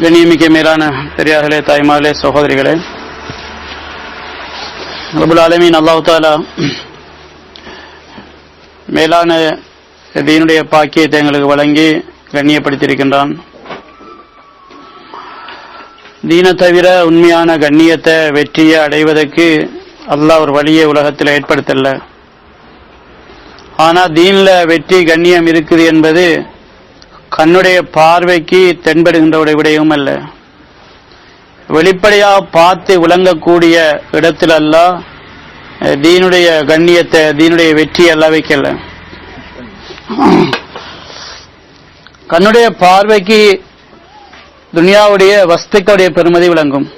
கண்ணியமிக்க மேலான பெரியார்களே, தாய்மார்களே, சகோதரிகளே, ரப்புல் ஆலமீன் அல்லாஹ் தஆலா மேலான தீனுடைய பாக்கியத்தை எங்களுக்கு வழங்கி கண்ணியப்படுத்தியிருக்கின்றான். தீனை தவிர உண்மையான கண்ணியத்தை, வெற்றியை அடைவதற்கு அல்லாஹ் ஒரு வழியை உலகத்தில் ஏற்படுத்தல. ஆனா தீன்ல வெற்றி கண்ணியம் இருக்குது என்பது கண்ணுடைய பார்வைக்கு தென்படுகின்ற ஒரு விடயமும் அல்ல. வெளிப்படையாக பார்த்து விளங்கக்கூடிய இடத்தில் அல்லாஹ் தீனுடைய கண்ணியத்தை, தீனுடைய வெற்றி எல்லாம் வைக்கல. கண்ணுடைய பார்வைக்கு துனியாவுடைய வஸ்துக்களுடைய பெருமதி விளங்கும்.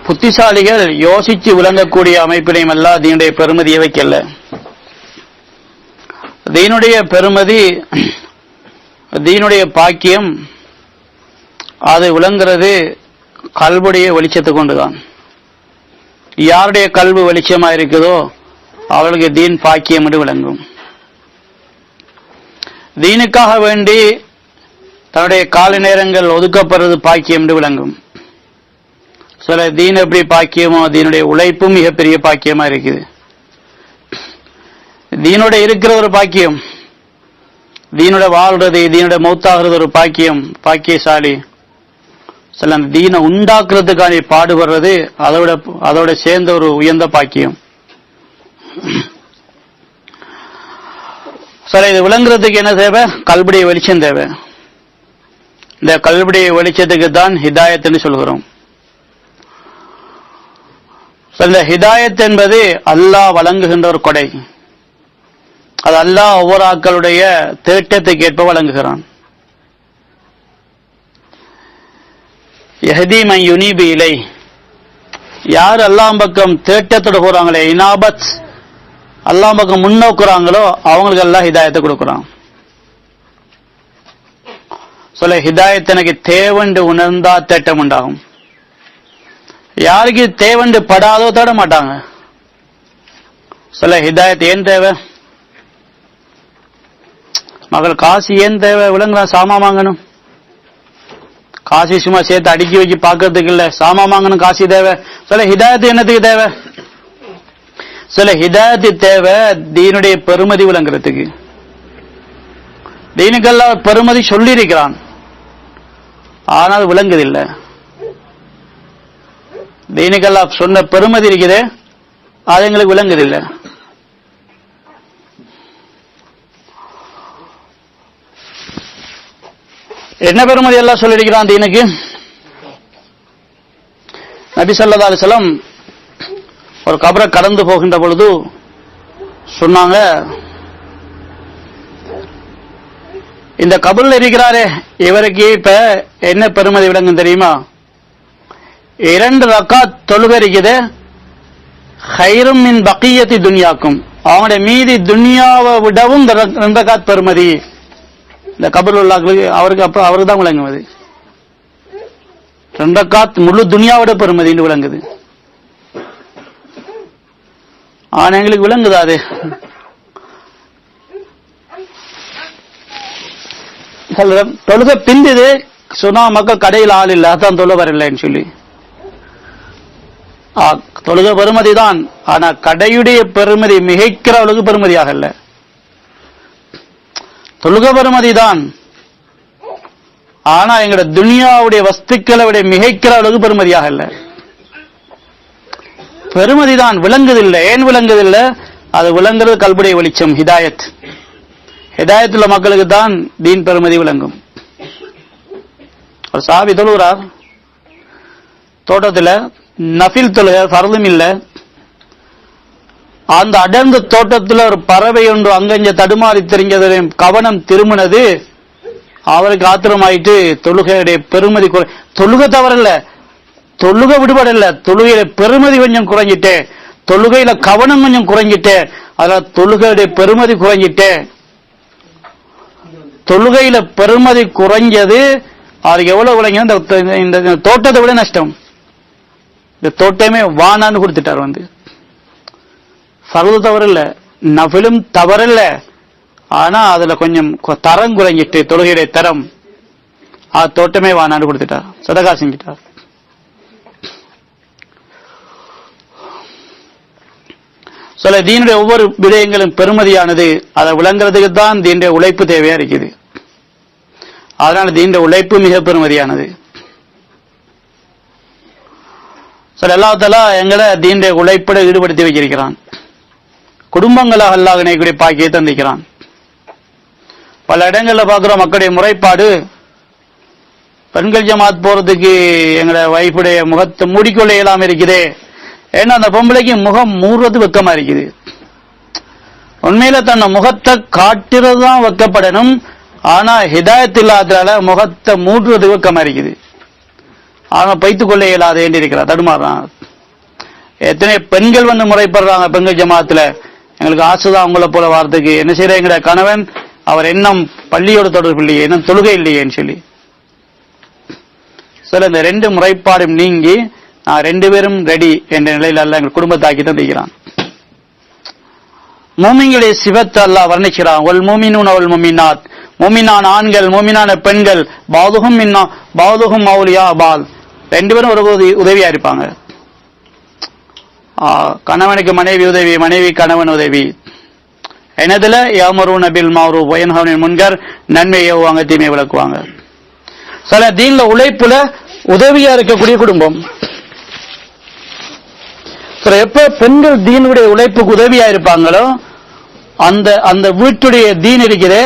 புத்திசாலிகள் யோசிச்சு விளங்கக்கூடிய அமைப்பினையும் அல்ல தீனுடைய பெருமதியை வைக்கல. தீனுடைய பெருமதி, தீனுடைய பாக்கியம் அது விளங்குறது கல்புடைய வெளிச்சத்தை கொண்டுதான். யாருடைய கல்வி வெளிச்சமா இருக்குதோ அவளுக்கு தீன் பாக்கியம் என்று விளங்கும். தீனுக்காக வேண்டி தன்னுடைய கால நேரங்கள் ஒதுக்கப்படுறது பாக்கியம் என்று விளங்கும். சில தீன் எப்படி பாக்கியமோ தீனுடைய உழைப்பும் மிகப்பெரிய பாக்கியமா இருக்குது. தீனோட இருக்கிற ஒரு பாக்கியம், தீனோட வாழ்றது, தீனோட மௌத்தாகிறது ஒரு பாக்கியம், பாக்கியசாலி. சில அந்த தீனை உண்டாக்குறதுக்கான பாடுபடுறது அதோட சேர்ந்த ஒரு உயர்ந்த பாக்கியம். சில இது விளங்குறதுக்கு என்ன தேவை? கல்புடைய வெளிச்சம் தேவை. இந்த கல்புடைய வெளிச்சத்துக்கு தான் ஹிதாயத்னு சொல்கிறோம். இந்த ஹிதாயத் என்பது அல்லாஹ் வழங்குகின்ற ஒரு கொடை. அது அல்லாஹ் ஒவ்வொரு ஆக்களுடைய தேட்டத்துக்கு ஏற்ப வழங்குகிறான். யஹ்தி மன் யுனீபு இலை, யார் அல்லாஹ் பக்கம் தேட்டத்தோட போறாங்களே, இனாபத், அல்லாஹ் பக்கம் முன்னோக்குறாங்களோ அவங்களுக்கு அல்லாஹ் ஹிதாயத்தை கொடுக்குறான். சொல்ல ஹிதாயத் எனக்கு தேவண்டு உணர்ந்தா தேட்டம் உண்டாகும். யாருக்கு தேவண்டு படாதோ தேட மாட்டாங்க. சொல்ல ஹிதாயத் ஏன் தேவை? மகள் காசு ஏன் தேவை? விளங்குறா, சாமா வாங்கணும். காசி சும்மா சேர்த்து அடுக்கி வச்சு பார்க்கறதுக்கு இல்ல, சாமா வாங்கணும், காசி தேவை. சொல்ல ஹிதாயத்து என்னத்துக்கு தேவை? சொல்ல ஹிதாயத்து தேவை தீனுடைய பெருமதி விளங்குறதுக்கு. தீனுக்கெல்லாம் பெருமதி சொல்லி இருக்கிறான், ஆனால் விளங்குதில்லை. தீனுக்கெல்லாம் சொன்ன பெருமதி இருக்குது, அது எங்களுக்கு விளங்குதில்லை. என்ன பெருமதி எல்லாம் சொல்லியிருக்கிறான் தீனுக்கு? நபி ஸல்லல்லாஹு அலைஹி வஸல்லம் ஒரு கபரை கடந்து போகின்ற பொழுது சொன்னாங்க, இந்த கபரில் இருக்கிறாரே இவருக்கு இப்ப என்ன பெருமதி விளங்கும் தெரியுமா? 2 ரக்காத் தொழுகை இருக்குது, ஹைரும் மின் பக்கியத்தி துன்யாக்கும், அவனுடைய மீதி துன்யாவை விடவும் 2 ரக்காத் பெருமதி இந்த கபரில் உள்ளாக்களுக்கு, அவருக்கு தான் விளங்கும். அது 2 ரக்காத் முழு துன்யாவோட பெருமதின்னு விளங்குது. ஆனா எங்களுக்கு விளங்குதா? அது தொழுகை பிந்துது சொன்னா மக்கள் கடையில் ஆள் இல்லை, அதான் தொழ வரலன்னு சொல்லி. தொழுகை பெருமதி தான், ஆனா கடையுடைய பெருமதி மிகைக்கிற அளவுக்கு பெருமதியாக இல்ல. தொழுகை பெருமதி தான், ஆனா எங்களோட துனியாவுடைய வஸ்துக்களை விட மிகைக்கிற அளவுக்கு பெருமதியாக இல்ல. பெருமதி தான், விளங்குதில்லை. ஏன் விளங்குதில்லை? அது விளங்குறது கல்புடைய வெளிச்சம், ஹிதாயத். ஹிதாயத்துள்ள மக்களுக்கு தான் தீன் பெருமதி விளங்கும். ஒரு சாபி தொழுகிறார் தோட்டத்தில், நஃபில் தொழுக, ஃபர்தும் இல்ல. அந்த அடர்ந்த தோட்டத்தில் ஒரு பறவை ஒன்று அங்கஞ்ச தடுமாறி தெரிஞ்சது, கவனம் திரும்பினது, அவருக்கு ஆத்திரமாயிட்டு தொழுகையுடைய பெருமதி தொழுகை தவறல்ல, தொழுகை விடுபடல, தொழுகையில பெருமதி கொஞ்சம் குறைஞ்சிட்டே, தொழுகையில கவனம் கொஞ்சம் குறைஞ்சிட்டே, அதனால தொழுகையுடைய பெருமதி குறைஞ்சிட்டே. தொழுகையில பெருமதி குறைஞ்சது அவருக்கு எவ்வளவு விளங்க? இந்த தோட்டத்தை விட நஷ்டம். இந்த தோட்டமே வானான்னு கொடுத்துட்டார். வந்து ஃபர்து தவறில்ல, நஃபிலும் தவறில்ல, ஆனா அதுல கொஞ்சம் தரம் குறைஞ்சிட்டு, தொழுகையுடைய தரம், அது தோட்டமே வானான்னு கொடுத்துட்டார், சதகா செஞ்சிட்டார். சொல்ல தீனுடைய ஒவ்வொரு விடயங்களும் பெருமதியானது. அதை விளங்குறதுக்கு தான் தீனுடைய உழைப்பு தேவையா இருக்குது. அதனால தீனுடைய உழைப்பு மிக பெருமதியானது. சொல்ல அல்லாஹ் எங்களை தீனுடைய உழைப்பட ஈடுபடுத்தி வச்சிருக்கிறான். குடும்பங்களாக அல்லாஹ் இணைக்கூடிய பாக்கியத்தை தந்திக்கிறான். பல இடங்கள்ல பார்க்கிறோம் மக்களுடைய முறைப்பாடு, பெண்கள் ஜமாத் போறதுக்கு எங்களை வைஃபுடைய முகத்தை மூடிக்கொள்ள இயலாம இருக்குதே. ஏன்னா அந்த பொம்பளைக்கு முகம் மூடுறது வெக்கமா இருக்குது. உண்மையில தன்னை முகத்தை காட்டுறதுதான் வெக்கப்படணும். ஆனா ஹிதாயத் இல்லாததால முகத்தை மூடுறது வெக்கமா இருக்குது. ஆனா பைத்துக் கொள்ள இயலாத வேண்டி இருக்கிறார், தடுமாறான். எத்தனை பெண்கள் வந்து முறைப்படுறாங்க பெண்கள் ஜமாத்துல, எங்களுக்கு ஆசைதான் உங்களை போல வார்த்தைக்கு, என்ன செய்யற எங்கட கணவன் அவர் இன்னும் பள்ளியோட தொடர்பு இல்லையே, இன்னும் தொழுகை இல்லையேன்னு சொல்லி. சில இந்த ரெண்டு முறைப்பாடும் நீங்கி நான் ரெண்டு பேரும் ரெடி என்ற நிலையில் அல்ல எங்கள் குடும்பத்தாக்கி தந்திக்கிறான். மூமின்களுடைய சிவத்தை அல்லாஹ் வர்ணிக்கிறான். ஒல் மூமினூன் அவள் மூமினாத், மூமினான ஆண்கள் மூமினான பெண்கள், பாதுகும் மின்னா பாதுகும் மௌலியா பால், ரெண்டு பேரும் ஒரு உதவியா இருப்பாங்க. கணவனுக்கு மனைவி உதவி, மனைவி கணவன் உதவி. என்னதுல யாமரூன பில் மஅரூஃப் வ யன்ஹவுன அனில் முன்கர், நன்மையை ஏவுவாங்க தீமையை விலக்குவாங்க. சில தீன்ல உழைப்புல உதவியா இருக்கக்கூடிய குடும்பம். எப்ப பெண்கள் தீனுடைய உழைப்புக்கு உதவியா இருப்பாங்களோ அந்த அந்த வீட்டுடைய தீன் இருக்கிறே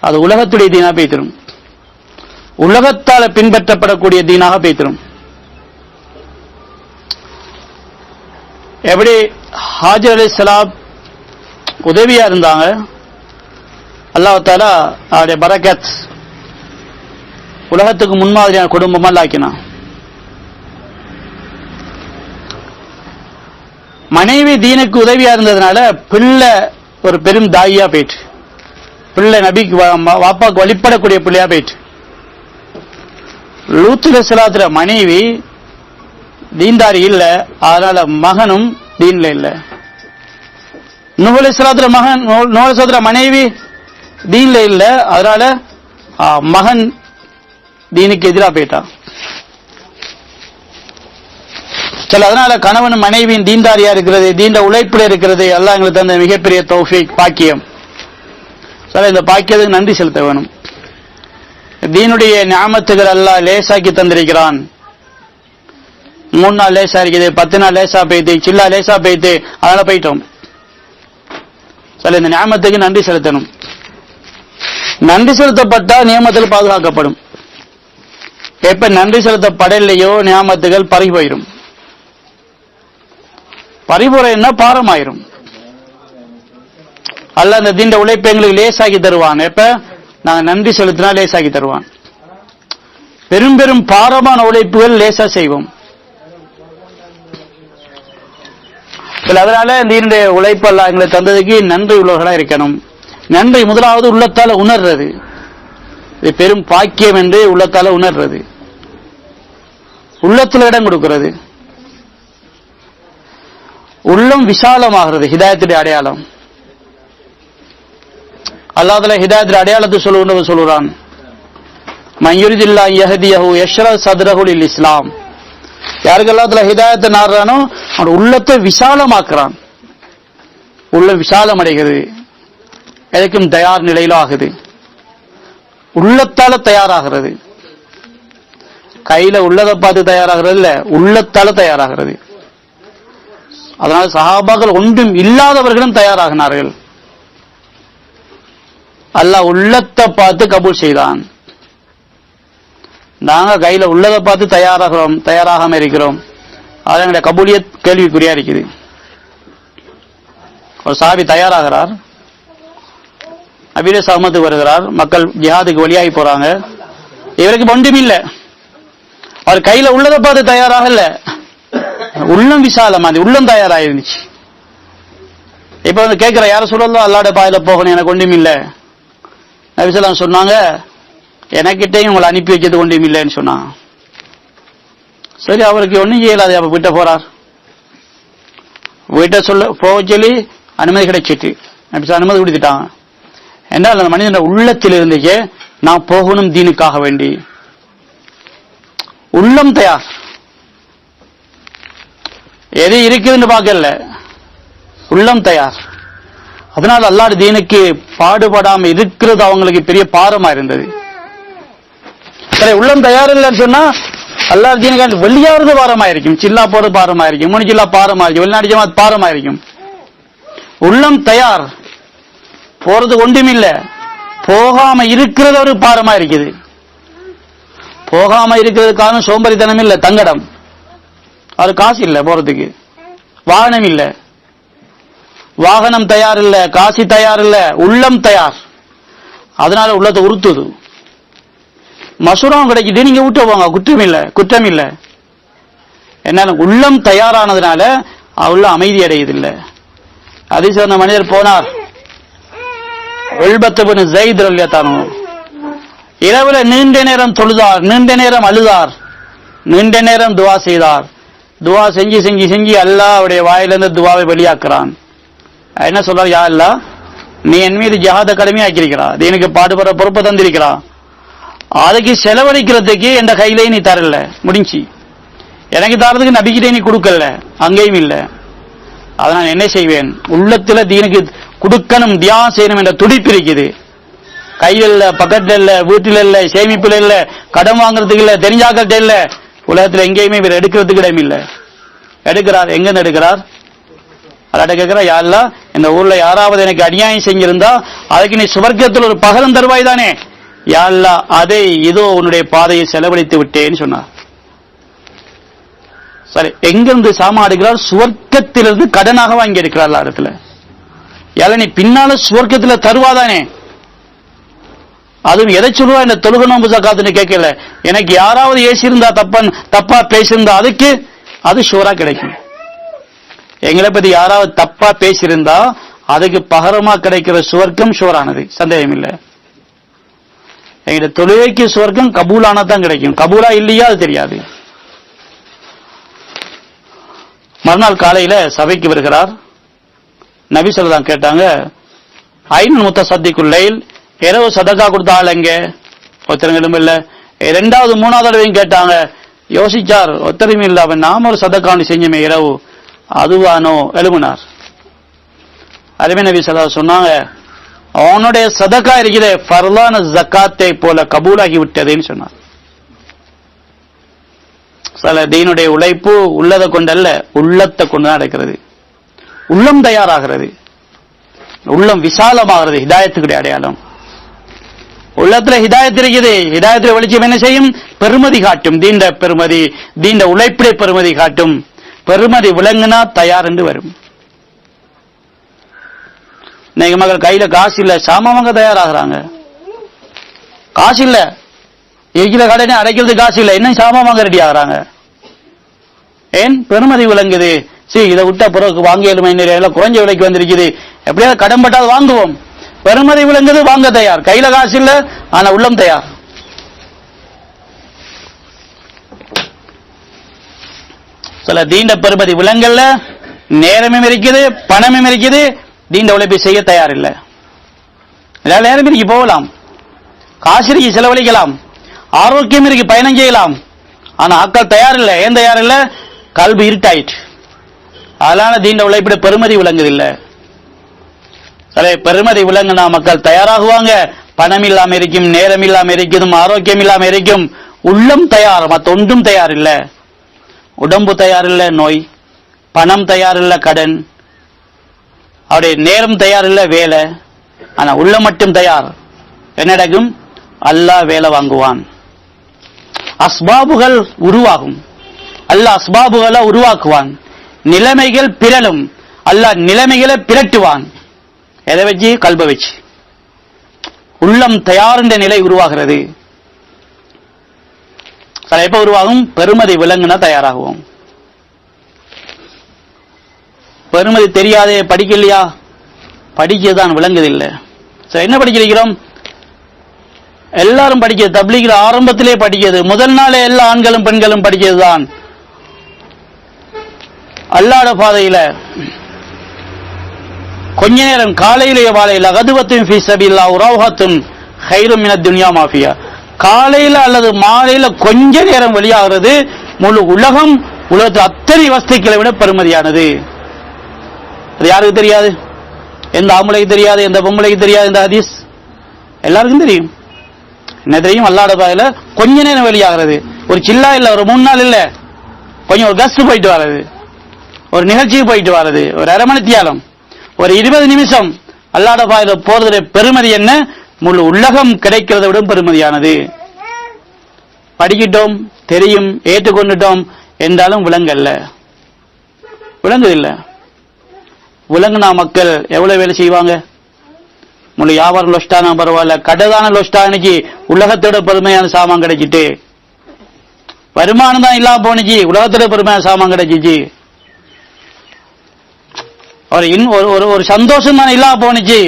அது உலகத்துடைய தீனா பேய்த்திரும், உலகத்தால பின்பற்றப்படக்கூடிய தீனாக பேய்த்திரும். எப்படி ஹாஜர் அலைஹிஸ்ஸலாம் உதவியா இருந்தாங்க, அல்லாஹ் தஆலா அவருடைய பரக்கத் உலகத்துக்கு முன்மாதிரியான குடும்பமா ஆக்கினான். மனைவி தீனுக்கு உதவியா இருந்ததுனால பிள்ளை ஒரு பெரும் தாயியா போயிட்டு, பிள்ளை நபிக்கு வாப்பாக்கு வழிபடக்கூடிய பிள்ளையா போயிட்டு. லூத் அலைஹிஸ்ஸலாத்துல மனைவி தீன்தாரி இல்ல, அதனால மகனும் தீன்ல இல்ல. நூஹ் அலைஹிஸ்ஸலாத்துல மகன், நூஹ் அலைஹிஸ்ஸலாத்துல மனைவி தீன்ல இல்ல, அதனால மகன் தீனுக்கு எதிராக போயிட்டான். அதனால கணவன் மனைவியின் தீன்தாரியா இருக்கிறது, தீண்ட உழைப்புல இருக்கிறது எல்லாம் எங்களுக்கு தந்த மிகப்பெரிய தௌஃபீக் பாக்கியம். இந்த பாக்கியத்துக்கு நன்றி செலுத்த வேணும். தீனுடைய நியாமத்துகள் எல்லாம் லேசாக்கி தந்திருக்கிறான். 3 நாள் லேசா இருக்குது, 10 நாள் லேசா போயிட்டு, சில்லா லேசா போயிட்டு, அதனால போயிட்டோம். இந்த நியாமத்துக்கு நன்றி செலுத்தணும். நன்றி செலுத்தப்பட்டா நியமத்தில் பாதுகாக்கப்படும். எப்ப நன்றி செலுத்தப்படலையோ நியாமத்துகள் பறி போயிடும். பறிபுரைன்னா பாரமாயிரும். அல்ல அந்த தீண்ட உழைப்பு எங்களுக்கு லேசாக்கி தருவான். எப்ப நாங்க நன்றி செலுத்தினா லேசாக்கி தருவான். பெரும் பெரும் பாரமான உழைப்புகள் லேசா செய்வோம். அதனால தீனுடைய உழைப்பெல்லாம் எங்களை தந்ததுக்கு நன்றி உள்ளவர்களா இருக்கணும். நன்றி முதலாவது உள்ளத்தால உணர்றது, இது பெரும் பாக்கியம் என்று உள்ளத்தால உணர்றது, உள்ளத்துல இடம் கொடுக்கிறது, உள்ளம் விசாலமாகிறது. ஹிதாயத்துடைய அடையாளம். அல்லாஹ் தஆலா ஹிதாயத்துடைய அடையாளத்தை சொல்லுறான். மன் யுரிதில்லாஹு யஹ்தியஹு யஷ்ரஹ் ஸத்ரஹு லில் இஸ்லாம். யாருக்கு அல்லாஹ் தஆலா ஹிதாயத்தை நாடுறானோ அவன் உள்ளத்தை விசாலமாக்குறான். உள்ளம் விசாலம் அடைகிறது, எதுக்கும் தயார் நிலையில ஆகுது. உள்ளத்தால தயாராகிறது. கையில உள்ளதை பார்த்து தயாராகிறது இல்ல, உள்ளத்தால தயாராகிறது. அதனால சஹாபாக்கள் ஒன்றும் இல்லாதவர்களும் தயாராகினார்கள். அல்லாஹ் உள்ளத்தை பார்த்து கபூல் செய்தான். நாங்க கையில உள்ளதை பார்த்து தயாராகாம இருக்கிறோம். அது எங்களுடைய கபூலியத் கேள்விக்குறியா இருக்குது. ஒரு சாபி தயாராகிறார், நபியுடைய சமத்துக்கு வருகிறார், மக்கள் ஜிஹாதுக்கு வழியாகி போறாங்க, இவருக்கு ஒன்றும் இல்லை, அவர் கையில உள்ளதை பார்த்து தயாராகல, உள்ளம் விசாலமா உள்ளம் தயாராயிருந்துச்சு. இப்ப வந்து கேட்கிற யார சொல்லலாம், அல்லாஹ்வுடைய பாதையில போகணும், எனக்கு ஒன்றும் இல்லை. நபி ஸல்லல்லாஹு சொன்னாங்க, எனக்கிட்டையும் உங்களை அனுப்பி வச்சது ஒன்றும் இல்லைன்னு சொன்னாங்க. சரி, அவருக்கு ஒன்றும் செய்யலாது. அப்ப வீட்டை போறார், வீட்டை போக சொல்லி அனுமதி கிடைச்சிட்டு நபி ஸல்லல்லாஹு அனுமதி கொடுத்துட்டாங்க. என்றால் அந்த மனிதன் உள்ளத்தில் இருந்துச்சு நான் போகணும் தீனுக்காக வேண்டி. உள்ளம் தயார், எது இருக்குதுன்னு பார்க்கல, உள்ளம் தயார். அதனால அல்லாஹ் தீனுக்கு பாடுபடாம இருக்கிறது அவங்களுக்கு பெரிய பாரமா இருந்தது. சரி, உள்ளம் தயார் இல்லைன்னு சொன்னா அல்லாஹ் தீனுக்கு வெளியாவது பாரமாயிருக்கும், சில்லா போறது பாரமாயிருக்கும், முனிச்சில்லா பாரமாயிருக்கும், வெளிநாடு ஜமாத் பாரமாயிருக்கும். உள்ளம் தயார், போறது ஒன்றுமில்ல, போகாம இருக்கிறது ஒரு பாரமா இருக்குது. போகாம இருக்கிறதுக்கான சோம்பரித்தனம் இல்ல, தங்கடம். அது காசு இல்ல போறதுக்கு, வாகனம் இல்ல, வாகனம் தயார் இல்ல, காசு தயார் இல்ல, உள்ளம் தயார். அதனால உள்ளத்தை உறுத்துது. மசூரம் கிடைக்குது, நீங்க விட்டு போங்க, குற்றம் இல்ல, குற்றம் இல்ல. என்ன, உள்ளம் தயாரானதுனால உள்ள அமைதி அடையுதில்லை. ஹதீஸ் அந்த மனிதர் போனார், இரவுல நீண்ட நேரம் தொழுதார், நீண்ட நேரம் அழுதார், நீண்ட நேரம் துவா செய்தார். துவா செஞ்சு செஞ்சு செஞ்சு அல்லாஹ் அவருடைய வாயிலிருந்து துவாவை வெளியாக்குறான். என்ன சொல்றார், யா அல்லாஹ், நீ என் மீது ஜஹாத கடமையாக்கியிருக்கிறா, அது எனக்கு பாடுபடுற பொறுப்பை தந்திருக்கிறா, அதுக்கு செலவழிக்கிறதுக்கு என் கையிலே நீ தரல, முடிஞ்சு. எனக்கு தரதுக்கு நபிக்கிட்டே நீ கொடுக்கல, அங்கேயும் இல்ல. அதனால என்ன செய்வேன், உள்ளத்துல தீனுக்கு கொடுக்கணும், தியானம் செய்யணும் என்ற துடிப்பு இருக்குது. கையில் இல்ல, பக்கத்துல இல்ல, வீட்டில் இல்ல, சேமிப்புல இல்ல, கடன் வாங்குறதுக்கு இல்ல, தெரிஞ்சாக்கிட்ட இல்ல, உலகத்துல எங்கேயுமே இவர் எடுக்கிறதுக்கு இடம் இல்ல. எடுக்கிறார், எங்க எடுக்கிறார், அல்லாட்ட கேட்கிறார், யா அல்லாஹ், இந்த ஊர்ல யாராவது எனக்கு அநியாயம் செஞ்சிருந்தா அதுக்கு நீ சுவர்க்கத்தில் ஒரு பகரம் தருவாய் தானே, யா அல்லாஹ், அதை இதோ உன்னுடைய பாதையை செலவழித்து விட்டேன்னு சொன்னார். சரி, எங்கிருந்து சாமா எடுக்கிறார், சுவர்க்கத்திலிருந்து கடனாக வாங்கி எடுக்கிறார் இடத்துல. யால நீ பின்னால சுவர்க்கத்துல தருவாதானே, அதுவும் எதை சொல்லுவா, இந்த தொழுகை நோன்பு ஜக்காத்துன்னு கேட்கல, எனக்கு யாராவது ஏசியிருந்தா, தப்பா பேசியிருந்தா அதுக்கு அது ஷூரா கிடைக்கும். எங்களை பத்தி யாராவது தப்பா பேசியிருந்தா அதுக்கு பகரமா கிடைக்கிற சுவர்க்கம் ஷூரானது, சந்தேகம் இல்லை. எங்க தொழுகைக்கு சுவர்க்கம் கபூலானதான் கிடைக்கும், கபூலா இல்லையா அது தெரியாது. மறுநாள் காலையில சபைக்கு வருகிறார். நபி ஸல்லல்லாஹு கேட்டாங்க, ஐன் முத்தசத்திக்குள்ளைல், இரவு சதகா கொடுத்த ஆள் எங்க, ஒருத்தரும் இல்ல. இரண்டாவது மூணாவது தடவையும் கேட்டாங்க, யோசிச்சார், ஒருத்தரும் இல்ல. அவன் நாம ஒரு சதகான்னு செஞ்சமே இரவு, அதுவானோ எழுமினார். அதுவே நபி ஸல்லல்லாஹு அலைஹி சொன்னாங்க, அவனுடைய சதகா இருக்கிற ஃபர்லான ஜக்காத்தை போல கபூலாகி விட்டதுன்னு சொன்னார். சில தீனுடைய உழைப்பு உள்ளதை கொண்டல்ல, உள்ளத்தை கொண்டுதான் நடக்கிறது. உள்ளம் தயாராகிறது, உள்ளம் விசாலமாகிறது, ஹிதாயத்துக்குடைய அடையாளம். உள்ளத்துல ஹிதாயத் இருக்குது, ஹிதாயத்துல வெளிச்சம் என்ன செய்யும், பெருமதி காட்டும், தீண்ட பெருமதி, தீண்ட உழைப்பிலே பெருமதி காட்டும். பெருமதி விளங்குனா தயார் என்று வரும். இன்னைக்கு மக்கள் கையில காசு இல்ல, சாமான் தயாராகிறாங்க. காசு இல்ல, இருக்கிற கடனை அடைக்கிறது காசு இல்ல, இன்னும் சாமான் வாங்க ரெடி ஆகிறாங்க. ஏன், பெருமதி விளங்குது. இதை விட்டா பிறகு வாங்கியலும் குறைஞ்ச விலைக்கு வந்திருக்குது, எப்படியாவது கடன் பட்டாது வாங்குவோம். பெருமதி விளங்குது, வாங்க தயார். கையில காசு இல்ல, ஆனா உள்ளம் தயார். சில தீண்ட பெருமதி விளங்கல்ல, நேரமும் இருக்குது, பணமும் இருக்குது, தீண்ட உழைப்பை செய்ய தயார் இல்லை. நேரம் இருக்கு, போகலாம், காசு இருக்கு, செலவழிக்கலாம், ஆரோக்கியம் இருக்கு, பயணம் செய்யலாம், ஆனா ஆக்கள் தயார் இல்லை. ஏன் தயார் இல்லை, கல்வி இருட்டாயிட்டு. அதனால தீண்ட உழைப்பிட பெருமதி விளங்குதில்லை. சில பெருமதி விளங்குனா மக்கள் தயாராகுவாங்க. பணம் இல்லாம இருக்கும், நேரம் இல்லாம இருக்கும், ஆரோக்கியம் இல்லாம இருக்கும், உள்ளம் தயார், மற்ற ஒன்றும் தயார் இல்லை. உடம்பு தயார் இல்லை, நோய், பணம் தயார் இல்லை, கடன், அவருடைய நேரம் தயார் இல்லை, வேலை, ஆனா உள்ள மட்டும் தயார். என்ன நடக்கும், அல்லாஹ் வேலை வாங்குவான், அஸ்பாபுகள் உருவாகும், அல்லாஹ் அஸ்பாபுகளை உருவாக்குவான், நிலைமைகள் பிறலும், அல்லாஹ் நிலைமைகளை பிரட்டுவான். எதை வச்சு, கல்ப வச்சு. உள்ளம் தயார் என்ற நிலை உருவாகிறது. எப்ப உருவாகும், பெருமதி விளங்குனா தயாராகுவோம். பெருமதி தெரியாதே, படிக்கலையா, படிக்கதான் விளங்குதில்லை. என்ன படிக்கிறோம், எல்லாரும் படிக்கிறது, தப்லீக்ல ஆரம்பத்திலே படிக்கிறது, முதல் நாளே எல்லா ஆண்களும் பெண்களும் படிக்கிறதுதான். அல்லாஹ்வுடைய பாதையில கொஞ்ச நேரம் காலையிலேயே வாழையில கதுவத்தின் ஃபீ சபீலில்லாஹ் ரௌஹத்துன் கைரும் மினத் துன்யா மாஃபியா. காலையில அல்லது மாலையில கொஞ்ச நேரம் வெளியாகிறது முழு உலகத்தில் அத்தனை வஸ்துக்களை விட பெருமதியானது. அது யாருக்கு தெரியாது? எந்த ஆம்பளைக்கு தெரியாது, எந்த பொம்பளைக்கு தெரியாது இந்த ஹதீஸ்? எல்லாருக்கும் தெரியும். என்ன தெரியும்? அல்லாஹ்வுடைய பாதையில கொஞ்ச நேரம் வெளியாகிறது. ஒரு சில்லா இல்ல, ஒரு 3 நாள் இல்ல, கொஞ்சம் ஒரு கஸ்ட் போயிட்டு வர்றது, ஒரு நிகழ்ச்சிக்கு போயிட்டு வர்றது, ஒரு அரை மணி தியாலம், ஒரு 20 நிமிஷம் அல்லாஹ்வுடைய பாதையில போறதுடைய பெருமதி என்ன? முழு உலகம் கிடைக்கிறத விட பெருமதியானது. படிக்கிட்டோம், தெரியும், ஏற்றுக்கொண்டுட்டோம் என்றாலும் விளங்கல்ல, விளங்குதில்லை. விளங்குனா மக்கள் எவ்வளவு வேலை செய்வாங்க? முழு வியாபாரம் லொஸ்டானா பரவாயில்ல, கடைதான லொஸ்டானிக்கு உலகத்தோட பெருமையான சாமான் கிடைச்சிட்டு, வருமானம் தான் இல்லாம போனிச்சு, உலகத்தோட பெருமையான சாமான் கிடைச்சிச்சு. ஒரு சந்தோஷம் தானே இல்லாம போனிச்சு,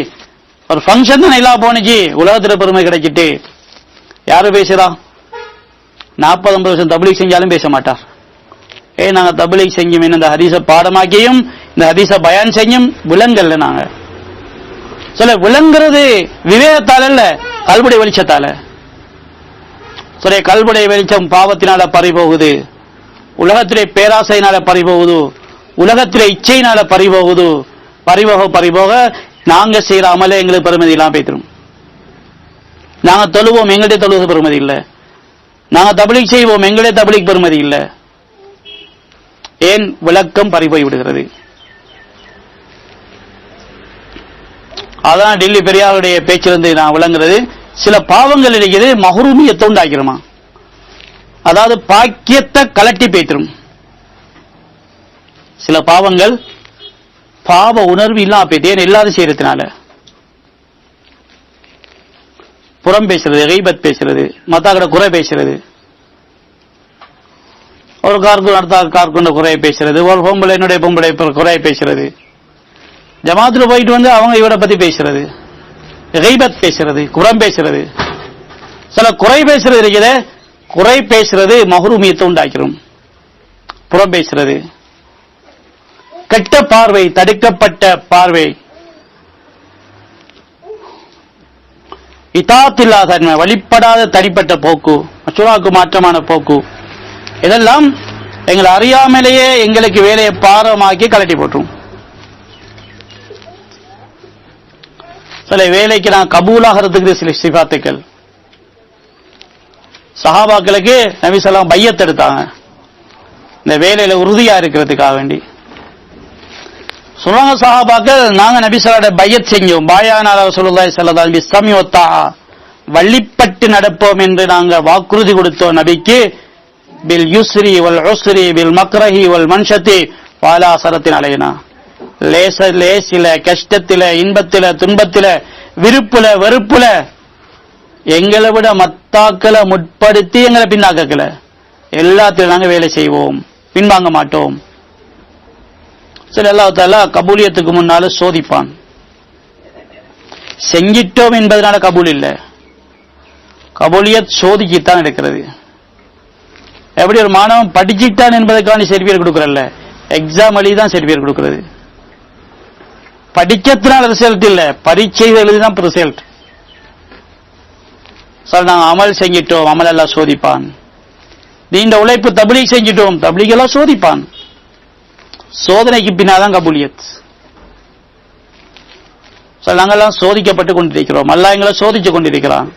ஒரு ஃபங்க்ஷன் தானே இல்லாம போனிச்சு, உலகத்தோட பெருமை கிடைச்சிட்டு. யாரு பேசுறா? 40-50 வருஷம் தப்லீக் செஞ்சாலும் பேச மாட்டார். நாங்க தப்லீக் செஞ்சும், இந்த ஹதீஸ பாடமாக்கியும் இந்த ஹதீஸ பயான் செஞ்சும் விளங்கல்ல. நாங்க சில விளங்குறது விவேகத்தால் அல்ல, கல்புடைய வெளிச்சத்தால. சில கல்புடைய வெளிச்சம் பாவத்தினால பறிபோகுது, உலகத்திலே பேராசையினால பறிபோகுது, உலகத்திலே இச்சையினால பறிபோகுது. பறிபோக நாங்க செய்யற அமலே எங்களுக்கு பெருமதி இல்லாம போய்த்திரும். நாங்க தொழுவோம், எங்களுடைய தொழுவது பெருமதி இல்லை. நாங்க தப்லீக் செய்வோம், எங்களுடைய தப்லீக் பெருமதி இல்லை. ஏன்? விளக்கம் பறிபோய் விடுகிறது. அதான் டெல்லி பெரியாருடைய பேச்சிலிருந்து நான் விளங்குறது, சில பாவங்கள் இருக்குது மஹ்ரூமியத்தை உண்டாக்கிருமா, அதாவது பாக்கியத்தை கலட்டி பேய்த்திரும். சில பாவங்கள் பாவ உணர்வு இல்லாம போய்த்து, ஏன்? எல்லாரும் செய்யறதுனால. புறம் பேசுறது, கீபத் பேசுறது, மத்தாக்கிட்ட குறை பேசுறது, ஒரு கார்குண்ட குறைய பேசுறது, ஒரு பொம்பளை என்னுடைய பொம்பளை குறைய பேசுறது, ஜமாத்துல போயிட்டு வந்து அவங்க இவரை பத்தி பேசுறது, கீபத் பேசுறது, குறம் பேசுறது. சில குறை பேசுறது இருக்குது, குறை பேசுறது மஹ்ரூமியத்தை உண்டாக்கிரும். புறம் பேசுறது, கெட்ட பார்வை, தடுக்கப்பட்ட பார்வை, இதாத்தில்லா தன்மை, வழிபடாத தனிப்பட்ட போக்கு, மசூராவுக்கு மாற்றமான போக்கு, இதெல்லாம் எங்களை அறியாமலேயே எங்களுக்கு வேலையை பாரமாக்கி கலட்டி போட்டுரும். சில வேலைக்கு நான் கபூலாகிறதுக்கு சில சிபாத்துக்கள். சஹாபாக்களுக்கு நபி ஸல்லல்லாஹு அலைஹி பையத் எடுத்தாங்க, இந்த வேலையில உறுதியா இருக்கிறதுக்காக வேண்டி. சொல்லுவாங்க சஹாபாக்கள், நாங்க நபி ஸல்லல்லாஹு அலைஹி பையத் செஞ்சோம், பாயானா ரசூலுல்லாஹி ஸல்லல்லாஹு அலைஹி வஸல்லம் வத்தா, வள்ளிப்பட்டு நடப்போம் என்று நாங்க வாக்குறுதி கொடுத்தோம் நபிக்கு. பில் யுஸ்ரி வல் உஸ்ரி பில் மக்ரஹி வல் மன்ஷதி வாலா சரத்தின் அலைனா, லேசில, கஷ்டத்தில, இன்பத்தில, துன்பத்தில, விருப்புல, வெறுப்புல எங்களை விட மத்தாக்களை முற்படுத்தி எங்களை பின்னாக்கல, எல்லாத்திலும் நாங்க வேலை செய்வோம், பின்வாங்க மாட்டோம். சரி, அல்லாஹ் தஆலா கபூலியத்துக்கு முன்னால சோதிப்பான். செஞ்சிட்டோம் என்பதனால கபூல் இல்ல, கபூலியத் சோதிக்கத்தான் இருக்கிறது. எப்படி ஒரு மாணவன் படிச்சுட்டான் என்பதற்கான சர்டிபிகேட் கொடுக்கறல்ல, எக்ஸாம் எழுதி தான் சர்டிபிகேட் கொடுக்கிறது. படிக்கிறதுனால ரிசல்ட் இல்ல, பரீட்சை எழுதிதான் ரிசல்ட். சார் நாங்க அமல் செஞ்சிட்டோம், அமல் எல்லாம் சோதிப்பான். நீண்ட உழைப்பு தப்லீக் செஞ்சிட்டோம், தப்லீக் எல்லாம் சோதிப்பான். சோதனைக்கு பின்னாதான் கபூலியத். சார் நாங்கெல்லாம் சோதிக்கப்பட்டு கொண்டிருக்கிறோம், அல்லாஹ் எங்களை சோதிச்சு கொண்டிருக்கிறான்.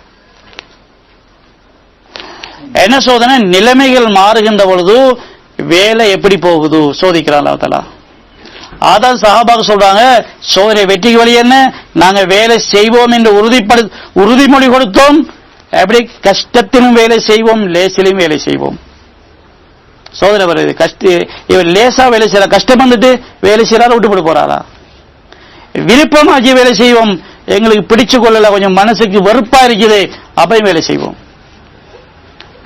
என்ன சோதனை? நிலைமைகள் மாறுகின்ற பொழுது வேலை எப்படி போகுது சோதிக்கிறான் அல்லாஹ் தஆலா. அதான் சஹாபாக்கு சொல்றாங்க, சோதனை வெற்றிக்கு வழி என்ன? நாங்க வேலை செய்வோம் என்று உறுதிமொழி கொடுத்தோம். எப்படி? கஷ்டத்திலும் வேலை செய்வோம், லேசிலும் வேலை செய்வோம். சோதனை வருது, இவர் லேசா வேலை செய்யற, கஷ்டம் வந்துட்டு வேலை செய்யறாரு, விட்டு போட்டு போறாரா? விருப்பமாக்கி வேலை செய்வோம், எங்களுக்கு பிடிச்சு கொள்ளல, கொஞ்சம் மனசுக்கு வெறுப்பா இருக்குது, அப்பயும் வேலை செய்வோம்.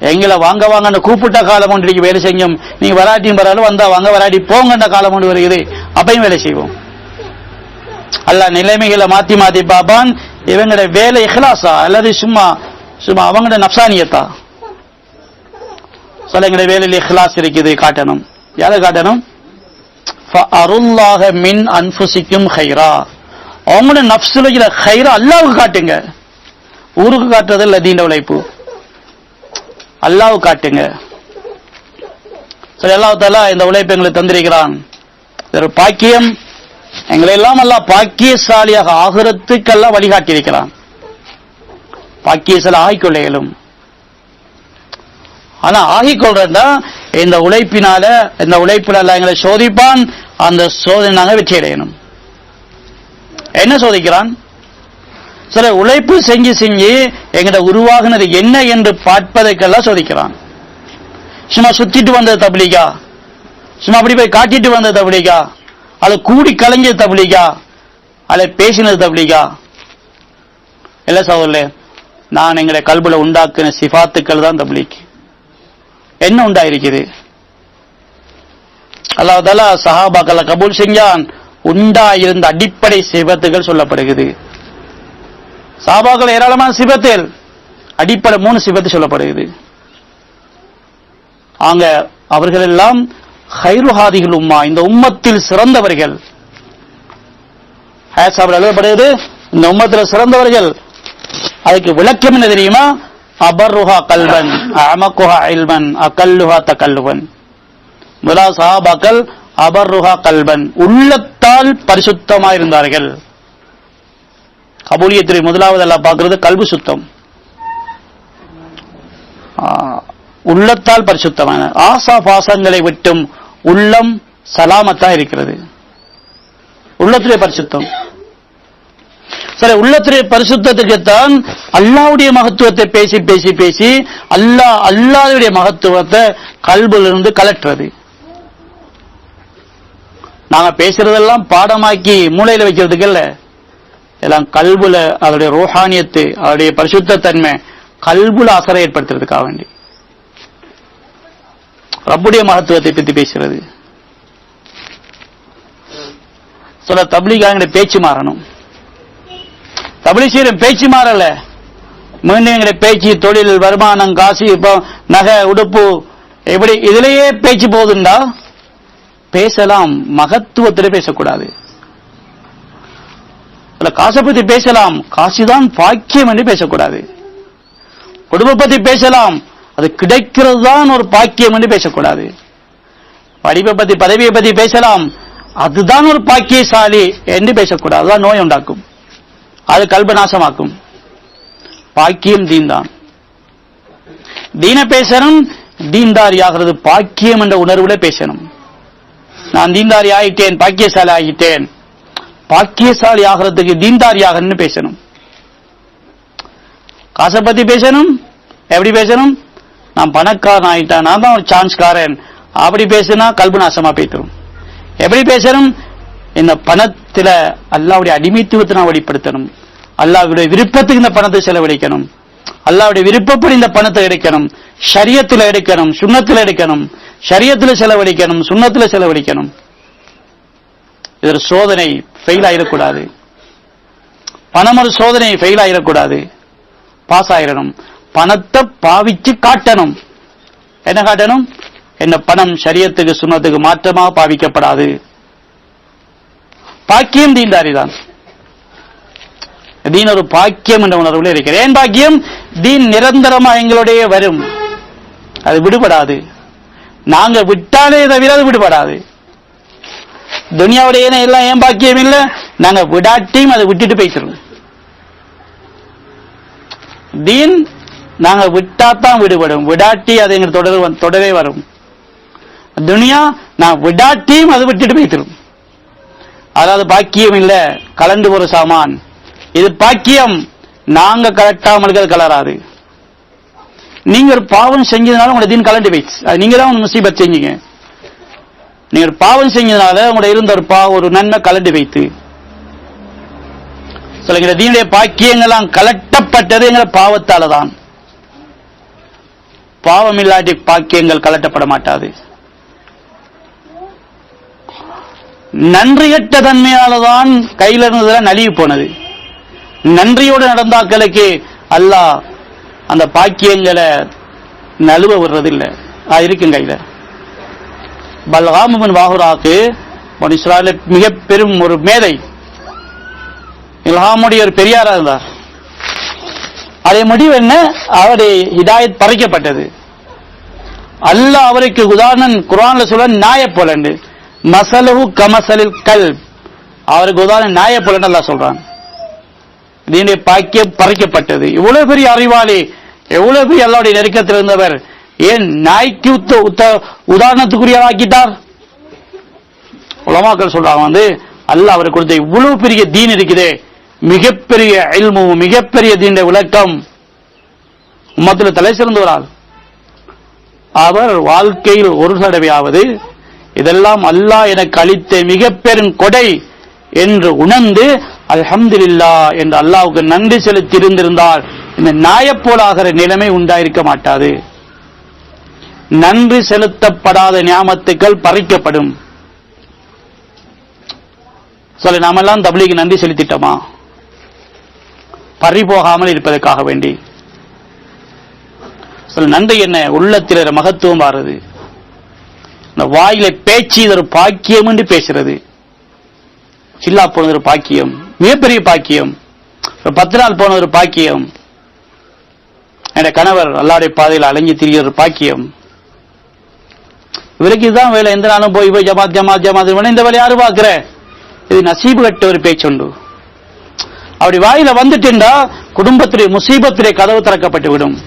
எங்களை வாங்க வாங்க கூப்பிட்ட காலம் ஒன்று வேலை செஞ்சோம், நீங்க வராட்டியும் பரவாயில்ல, வந்தா வாங்க, வராட்டி போங்கன்ற காலம் ஒன்று வருகிறது, அப்பயும் வேலை செய்வோம். அல்லாஹ் நிலைமைகளை மாத்தி மாத்தி பார்ப்பான். இவங்களோட வேலை இஹ்லாஸா அல்லது சும்மா சும்மா அவங்களோட நப்சானியத்தா? சொல்ல எங்களுடைய வேலையில் இஹ்லாஸ் இருக்குது, காட்டணும். யாரை காட்டணும்? ஃபஅருல்லாஹ மின் அன்ஃபுசிக்கும் கைரா அவங்களோட நஃப்ஸுல இருக்கிற ஹைர அல்லாஹ்வுக்கு காட்டுங்க. ஊருக்கு காட்டுறது இல்ல தீன உழைப்பு, அல்லாஹ்வுக்கு காட்டுங்க. சரி, அல்லாஹ் தஆலா இந்த உழைப்பை எங்களுக்கு தந்திருக்கிறான். ஒரு பாக்கியம். எங்களை எல்லாம் அல்லாஹ் பாக்கியசாலியாக ஆகிறதுக்கெல்லாம் வழிகாட்டி இருக்கிறான். பாக்கியசாலி ஆகிக்கொள்ள இயலும். ஆனா ஆகிக்கொள்றா இந்த உழைப்பினால, இந்த உழைப்பினால எங்களை சோதிப்பான். அந்த சோதனை நாங்க வெற்றி அடையணும். என்ன சோதிக்கிறான்? சில உழைப்பு செஞ்சு செஞ்சு எங்கிட்ட உருவாகினது என்ன என்று பார்ப்பதற்கெல்லாம் சோதிக்கிறான். சும்மா சுத்திட்டு வந்தது தப்லீகா, சும்மா அப்படி போய் காட்டிட்டு வந்தது தப்லீகா, அது கூடி கலைஞ்சது தப்லீகா, அதை பேசினது தப்லீகா? இல்ல சகோதரர்களே, நான் எங்களுடைய கல்புல உண்டாக்குன சிஃபாத்துக்கள் தான் தப்லீக். என்ன உண்டாயிருக்குது? அல்லாஹ் தஆலா சஹாபாக்களை கபூல் செஞ்சான். உண்டாயிருந்த அடிப்படை சிஃபத்துகள் சொல்லப்படுகிறது. சஹாபாக்கள் ஏராளமான சிஃபத்தில் அடிப்படை 3 சிஃபத்து சொல்லப்படுகிறது. ஆங்க அவர்கள் எல்லாம் ஹைரு ஹாதிஹில் உம்மா, இந்த உம்மத்தில் சிறந்தவர்கள். எழுதப்படுகிறது இந்த உம்மத்தில் சிறந்தவர்கள். அதுக்கு விளக்கம் என்ன தெரியுமா? அபர்ருஹா கல்பன் அமக்குஹா இல்மன் அகல்லுஹா தகல்லுவன். முதலாவது சஹாபாக்கள் அபர்ருஹா கல்பன், உள்ளத்தால் பரிசுத்தமாக இருந்தார்கள். கபூலியத்தில் முதலாவது அல்லாஹ் பார்க்கிறது கல்பு சுத்தம், உள்ளத்தால் பரிசுத்தமான. ஆசா பாசங்களை விட்டும் உள்ளம் சலாமத்தா இருக்கிறது. உள்ளத்திலே பரிசுத்தம். சரி, உள்ளத்திலே பரிசுத்தத்துக்குத்தான் அல்லாஹ்வுடைய மகத்துவத்தை பேசி பேசி பேசி அல்லாஹ்வுடைய மகத்துவத்தை கல்பிலிருந்து கலற்றுறது. நாங்க பேசுறதெல்லாம் பாடமாக்கி மூளையில வைக்கிறதுக்கு இல்ல, எல்லாம் கல்புல அதோடைய ரோஹானியத்து, அதோடைய பரிசுத்த தன்மை கல்புல அசரை ஏற்படுத்துறதுக்காக வேண்டி ரப்புடைய மகத்துவத்தை பற்றி பேசுறது. சொல்ல தப்லீகாக பேச்சு மாறணும். தப்லீக் செய்யும் பேச்சு மாறல, மீண்டும் எங்களுடைய பேச்சு, தொழில், வருமானம், காசு, இப்போ நகை, உடுப்பு, எப்படி இதுலயே பேச்சு போகுதுண்டா பேசலாம், மகத்துவத்தில் பேசக்கூடாது. காசை பத்தி பேசலாம், காசுதான் பாக்கியம் என்று பேசக்கூடாது. குடும்ப பத்தி பேசலாம், அது கிடைக்கிறது தான் ஒரு பாக்கியம் என்று பேசக்கூடாது. படிப்பை பத்தி, பதவியை பத்தி பேசலாம், அதுதான் ஒரு பாக்கியசாலி என்று பேசக்கூடாது. அதுதான் நோய் உண்டாக்கும், அது கல்ப நாசமாக்கும். பாக்கியம் தீன் தான். தீன பேசணும், தீன்தாரி ஆகிறது பாக்கியம் என்ற உணர்வுல பேசணும். நான் தீன்தாரி ஆகிட்டேன், பாக்கியசாலி ஆகிட்டேன். பாக்கியசாலி ஆகிறதுக்கு தீன்தாரியாக பேசணும். காசை பத்தி பேசணும். எப்படி பேசணும்? நான் பணக்காரன் ஆகிட்டேன், நான் தான் ஒரு சான்ஸ்காரன், அப்படி பேசினா கல்பு நாசமா போய்த்தரும். எப்படி பேசணும்? இந்த பணத்தில அல்லாஹ்வுடைய அடிமைத்துவத்தை நான் வெளிப்படுத்தணும். அல்லாஹ்வுடைய விருப்பத்துக்கு இந்த பணத்தை செலவழிக்கணும். அல்லாஹ்வுடைய விருப்பப்படி இந்த பணத்தை எடுக்கணும். ஷரியத்தில் எடுக்கணும், சுன்னத்தில் எடுக்கணும். ஷரியத்தில் செலவழிக்கணும், சுன்னத்தில் செலவழிக்கணும். இது ஒரு சோதனை, ஃபெயில் ஆயிடக்கூடாது. பணம் ஒரு சோதனை, ஃபெயில் ஆயிடக்கூடாது, பாஸ் ஆயிடணும். பணத்தை பாவிச்சு காட்டணும். என்ன காட்டணும்? என்ன பணம் ஷரியத்துக்கு சுன்னத்துக்கு மாற்றமாக பாவிக்கப்படாது. பாக்கியம் தீன்தாரி தான். தீன் ஒரு பாக்கியம் என்ற உணர்வுல இருக்கிறேன். ஏன் பாக்கியம்? தீன் நிரந்தரமா எங்களுடைய வரும், அது விடுபடாது. நாங்க விட்டாலே தவிர அது விடுபடாது. துனியாவுடைய எல்லாம் ஏன் பாக்கியம் இல்லை? நாங்க விடாட்டியும் அதை விட்டுட்டு போய்க்கிறோம். தீன் நாங்க விட்டாத்தான் விடுபடும், விடாட்டி அது எங்க தொடரவே வரும். துனியா நான் விடாட்டியும் அது விட்டுட்டு போய்க்கிறோம். அதாவது பாக்கியம் இல்ல, கலண்டு ஒரு சாமான். இது பாக்கியம், நாங்க கலட்டாமலுக்கு அது கலராது. நீங்க ஒரு பாவம் செஞ்சதுனால உங்களோட தீன் கலண்டு போயிடுச்சு, அது நீங்க தான் முசீபத் செஞ்சீங்க. நீங்க ஒரு பாவம் செஞ்சதுனால உங்களோட இருந்த ஒரு நன்மை கலண்டு வைத்து சொல்லுங்க. தீனுடைய பாக்கியங்கள்லாம் கலட்டப்பட்டது எங்களை பாவத்தால தான். பாவம் இல்லாட்டி பாக்கியங்கள் கலட்டப்பட மாட்டாது. நன்றியற்ற தன்மையாலதான் கையில இருந்ததுல நழுவி போனது. நன்றியோடு நடந்தாக்களுக்கு அல்லாஹ் அந்த பாக்கியங்களை நழுவ விடுறதில்லை, அது இருக்கும் கையில. பல்காம் இப்னு பாஹுராக்கு இஸ்ராயேல் மிக பெரும் ஒரு மேதை. இல்ஹாமுடைய ஒரு பெரியாரா இருந்தார். அதே முடிவு என்ன, அவருடைய ஹிதாயத் பறிக்கப்பட்டது. அல்லாஹ் அவருக்கு உதாரணம் குர்ஆன்ல சொல்ல நாயை போலண்டு, மஸலுஹு கமஸலில் கல்ப், அவருக்கு உதாரணம் நாயை போலன்னு அல்லாஹ் சொல்றான். தீனுடைய பாக்கியம் பறிக்கப்பட்டது. இவ்வளவு பெரிய அறிவாளி, எவ்வளவு பெரிய அல்லாஹ்வுடைய நெருக்கத்தில் இருந்தவர், ஏன் நாய்க்கு உதாரணத்துக்குரியவாக்கிட்டார்? உலமாக்கள் சொல்றாங்க அல்லாஹ் அவருக்கு கொடுத்த இவ்வளவு பெரிய தீன் இருக்குதே, மிகப்பெரிய இல்மு, மிகப்பெரிய தீனுடைய விளக்கம், உம்மத்தில் தலை சிறந்தவரால் அவர் வாழ்க்கையில் ஒரு தடவையாவது இதெல்லாம் அல்லாஹ் எனக்கு அளித்த மிக பெரும் கொடை என்று உணர்ந்து அல்ஹம்துலில்லாஹ் என்று அல்லாஹ்வுக்கு நன்றி செலுத்தி இருந்திருந்தால் இந்த நாயப்போலாகிற நிலைமை உண்டாயிருக்க மாட்டாது. நன்றி செலுத்தப்படாத நியாமத்துக்கள் பறிக்கப்படும். சொல்ல நாமெல்லாம் தப்லீக்கு நன்றி செலுத்திட்டோமா? பறி போகாமல் இருப்பதற்காக வேண்டி. சொல்ல நன்றி என்ன, உள்ளத்தில் மகத்துவம் வாருது. இந்த வாயில பேச்சு ஒரு பாக்கியம் என்று பேசுறது, சில்லா போனது ஒரு பாக்கியம், மிகப்பெரிய பாக்கியம். 10 நாள் போன ஒரு பாக்கியம். என் கணவர் அல்லாஹ்வுடைய பாதையில் அலைஞ்சு திரிய ஒரு பாக்கியம். இவருக்கு இதுதான் வேலை, எந்த நாளும் போய் போய் ஜமாத் ஜமாத் ஜமாத், இந்த வேலை யாரு பாக்குற? இது நசீபு கட்ட ஒரு பேச்சுண்டு. அப்படி வாயில வந்துட்டா குடும்பத்துடைய முசீபத்துடைய கதவு திறக்கப்பட்டு விடும்.